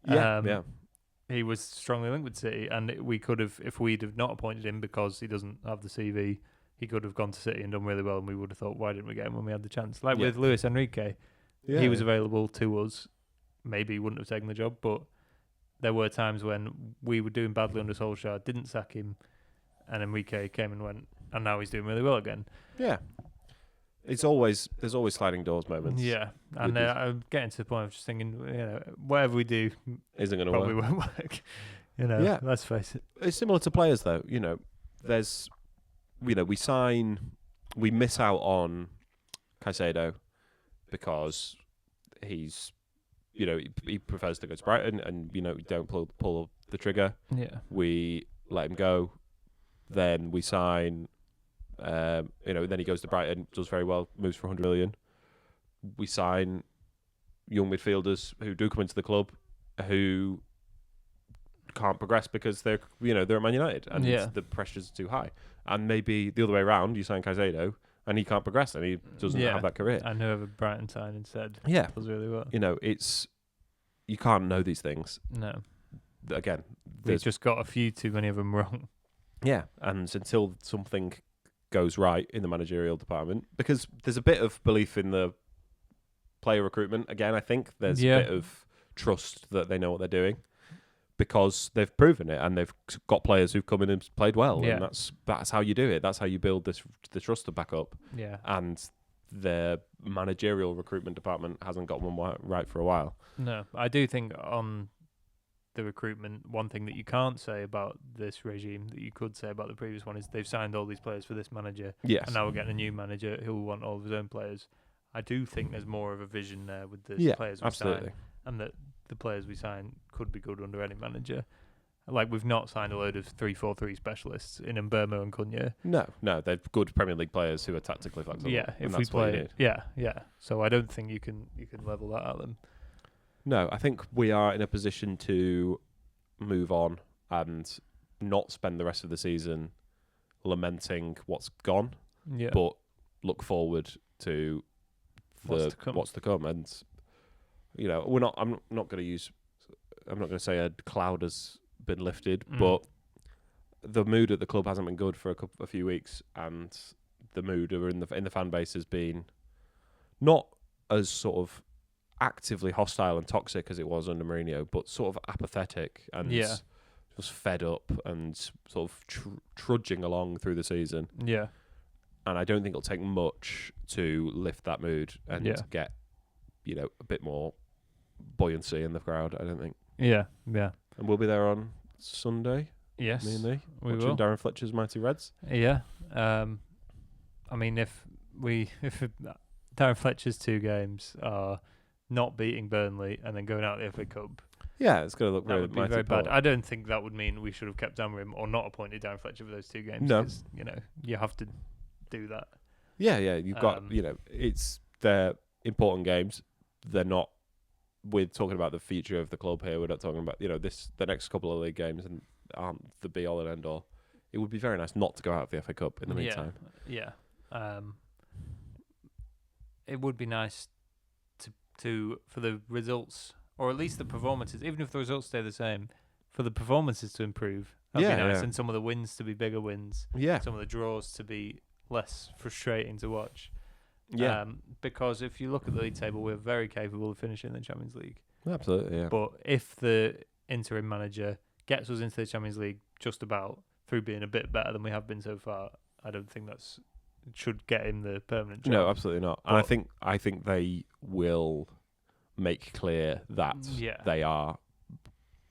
Yeah.
He was strongly linked with City, and we could have, if we'd have not appointed him because he doesn't have the CV, he could have gone to City and done really well, and we would have thought, why didn't we get him when we had the chance? Like with Luis Enrique, he was available to us. Maybe he wouldn't have taken the job, but there were times when we were doing badly under Solskjaer, didn't sack him, and Enrique came and went, and now he's doing really well again. Yeah.
There's always sliding doors moments.
Yeah, and I'm getting to the point of just thinking, whatever we do
isn't going to
probably won't work. Let's face it.
It's similar to players, though. There's, we miss out on Caicedo because he's, he prefers to go to Brighton, and we don't pull the trigger.
Yeah,
we let him go. Then we sign. Then he goes to Brighton, does very well, moves for 100 million. We sign young midfielders who do come into the club who can't progress because they're at Man United and the pressure's too high. And maybe the other way around, you sign Caicedo and he can't progress and he doesn't have that career.
And whoever Brighton signed instead does really well.
You can't know these things.
No.
Again,
we've just got a few too many of them wrong.
Yeah, and until something goes right in the managerial department, because there's a bit of belief in the player recruitment. Again, I think there's a bit of trust that they know what they're doing because they've proven it and they've got players who've come in and played well, and that's how you do it. That's how you build the trust to back up.
Yeah,
and the managerial recruitment department hasn't got one right for a while.
No, I do think on the recruitment, one thing that you can't say about this regime that you could say about the previous one is they've signed all these players for this manager.
Yes.
And now we're getting a new manager who will want all of his own players. I do think there's more of a vision there with the players we sign, and that the players we sign could be good under any manager. Like, we've not signed a load of 3-4-3 specialists in Mbermo and Cunha.
No, they're good Premier League players who are tactically flexible.
Yeah, if we play, yeah. So I don't think you can level that at them.
No, I think we are in a position to move on and not spend the rest of the season lamenting what's gone, but look forward to what's to come. And I'm not going to say a cloud has been lifted, but the mood at the club hasn't been good for a few weeks, and the mood in the fan base has been not as sort of actively hostile and toxic as it was under Mourinho, but sort of apathetic and just fed up and sort of trudging along through the season.
Yeah.
And I don't think it'll take much to lift that mood and get, a bit more buoyancy in the crowd, I don't think.
Yeah.
And we'll be there on Sunday.
Yes.
Me and Lee.
We
watching
will.
Darren Fletcher's Mighty Reds.
Yeah. I mean, if Darren Fletcher's 2 games are not beating Burnley and then going out the FA Cup,
it's going to look
that would be very bad. I don't think that would mean we should have kept Amorim or not appointed Darren Fletcher for those 2 games.
No.
Because, you have to do that.
Yeah. You've got, they're important games. They're not, we're talking about the future of the club here. We're not talking about, the next couple of league games and aren't the be all and end all. It would be very nice not to go out of the FA Cup in the meantime.
Yeah. It would be nice for the results, or at least the performances, even if the results stay the same, for the performances to improve. That'd be nice, and some of the wins to be bigger wins.
Yeah.
Some of the draws to be less frustrating to watch.
Yeah.
Because if you look at the league table, we're very capable of finishing the Champions League.
Absolutely, yeah.
But if the interim manager gets us into the Champions League just about through being a bit better than we have been so far, I don't think should get him the permanent job.
No, absolutely not. And I think they will make clear that they are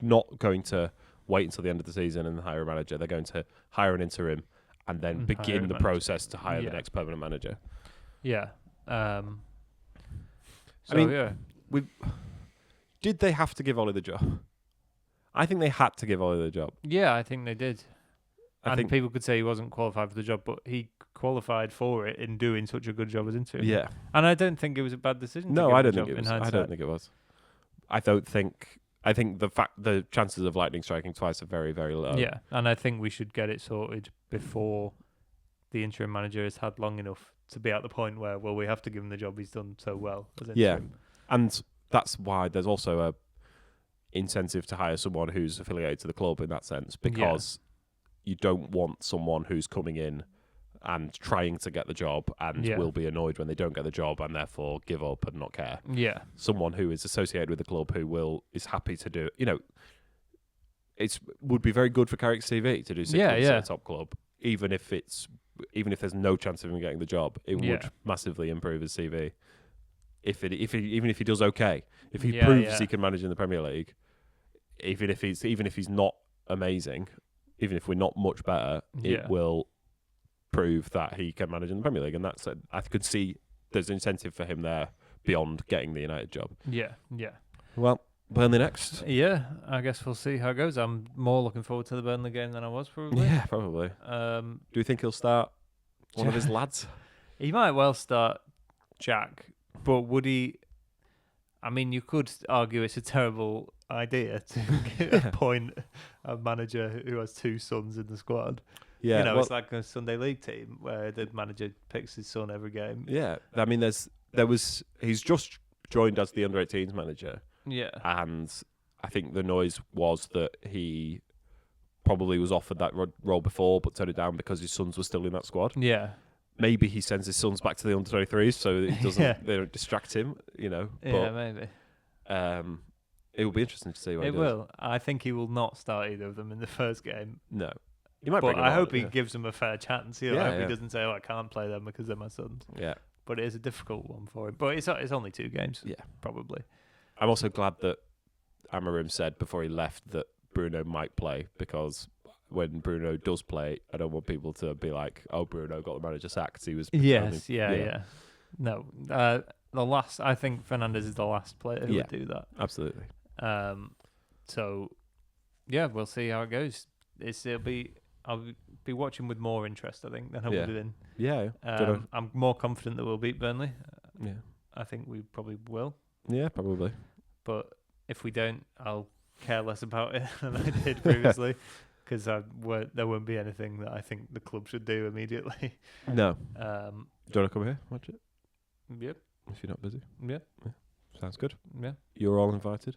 not going to wait until the end of the season and hire a manager. They're going to hire an interim and then begin the process to hire the next permanent manager.
Yeah.
Did they have to give Ollie the job? I think they had to give Ollie the job.
Yeah, I think they did. I think people could say he wasn't qualified for the job, but he qualified for it in doing such a good job as interim.
Yeah.
And I don't think it was a bad decision.
No, I don't think it was. I don't think it was. I think the chances of lightning striking twice are very, very low.
Yeah, and I think we should get it sorted before the interim manager has had long enough to be at the point where, we have to give him the job he's done so well as interim.
And that's why there's also a incentive to hire someone who's affiliated to the club in that sense, because you don't want someone who's coming in and trying to get the job and will be annoyed when they don't get the job and therefore give up and not care. Yeah. Someone who is associated with the club who is happy to do, would be very good for Carrick's CV to do 6 months at a top club, even if there's no chance of him getting the job. It would massively improve his CV. Even if he does okay, if he proves he can manage in the Premier League, even if he's not amazing, even if we're not much better, it will prove that he can manage in the Premier League, and I could see there's an incentive for him there beyond getting the United job. Yeah. Well, Burnley next.
Yeah, I guess we'll see how it goes. I'm more looking forward to the Burnley game than I was probably.
Yeah, probably. Do you think he'll start one of his lads?
He might well start Jack, but would he? I mean, you could argue it's a terrible idea to appoint a manager who has 2 sons in the squad. Yeah, it's like a Sunday League team where the manager picks his son every game.
Yeah, I mean, he's just joined as the under-18s manager. Yeah, and I think the noise was that he probably was offered that role before, but turned it down because his sons were still in that squad.
Yeah.
Maybe he sends his sons back to the under-23s so that he doesn't they don't distract him,
Yeah,
But,
maybe.
It will be interesting to see what he
It
does.
will. I think he will not start either of them in the first game.
No. He might
But
bring
I hope he gives them a fair chance. I hope
yeah.
he doesn't say, I can't play them because they're my sons.
Yeah.
But it is a difficult one for him. But it's only 2 games.
Yeah.
Probably.
I'm also glad that Amorim said before he left that Bruno might play, because when Bruno does play, I don't want people to be like, "Oh, Bruno got the manager sacked." He was
Yeah. No, I think Fernandes is the last player who would do that.
Absolutely.
So, yeah, we'll see how it goes. I'll be watching with more interest, I think, than I would have been.
Yeah.
I'm more confident that we'll beat Burnley.
Yeah.
I think we probably will.
Yeah, probably.
But if we don't, I'll care less about it than I did previously, because there won't be anything that I think the club should do immediately.
No. Do you want to come here, watch it?
Yep.
If you're not busy.
Yeah.
Sounds good.
Yeah.
You're all invited.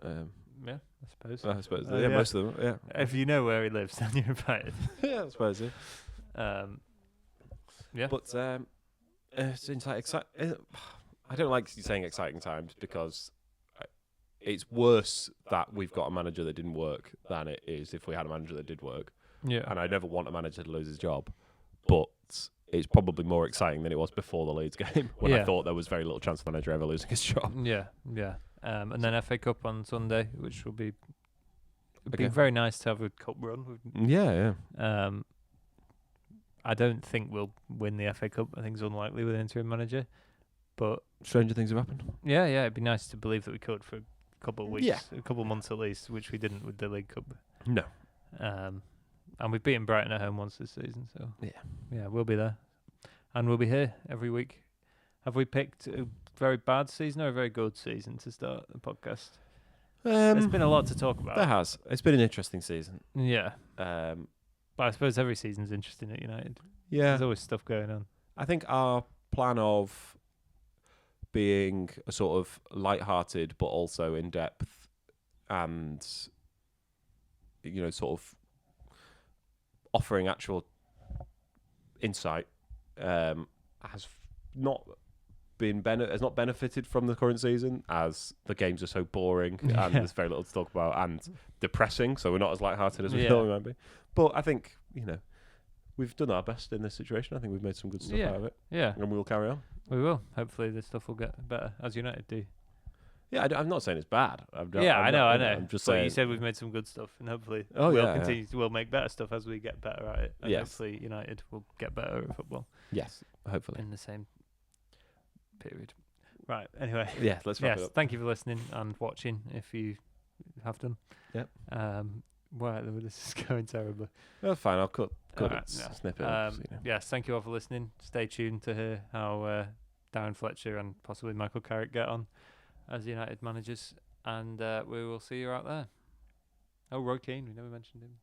Yeah, I suppose.
I suppose. Yeah, most of them. Yeah.
If you know where he lives, then you're invited.
Yeah, I suppose.
Yeah.
But it's exciting. I don't like saying exciting times, because it's worse that we've got a manager that didn't work than it is if we had a manager that did work.
Yeah.
And I never want a manager to lose his job, but it's probably more exciting than it was before the Leeds game, when I thought there was very little chance of the manager ever losing his job.
Yeah. And then FA Cup on Sunday, which will be very nice to have a cup run.
Yeah.
I don't think we'll win the FA Cup. I think it's unlikely with an interim manager. But
stranger things have happened.
Yeah, it'd be nice to believe that we could for a couple of weeks,
a
couple of months at least, which we didn't with the League Cup.
No.
And we've beaten Brighton at home once this season, so yeah, we'll be there, and we'll be here every week. Have we picked a very bad season or a very good season to start the podcast? There's been a lot to talk about.
There has. It's been an interesting season.
Yeah. But I suppose every season's interesting at United.
Yeah.
There's always stuff going on.
I think our plan of being a sort of light-hearted but also in-depth and, sort of offering actual insight has not benefited from the current season, as the games are so boring and there's very little to talk about and depressing, so we're not as light-hearted as we thought we might be. But I think, we've done our best in this situation. I think we've made some good stuff out of it. Yeah. And we'll carry on.
We will. Hopefully this stuff will get better, as United do.
Yeah, I'm not saying it's bad.
I know.
I'm just saying.
You said we've made some good stuff, and hopefully we'll make better stuff as we get better at it. And hopefully United will get better at football.
Yes, hopefully.
In the same period. Right, anyway.
Yeah, let's wrap it up.
Thank you for listening and watching, if you have done.
Yep.
Wow, this is going terribly.
That's fine, I'll cut it, snip it up.
Yes, thank you all for listening. Stay tuned to hear how Darren Fletcher and possibly Michael Carrick get on as United managers, and we will see you out there. Oh, Roy Keane, we never mentioned him.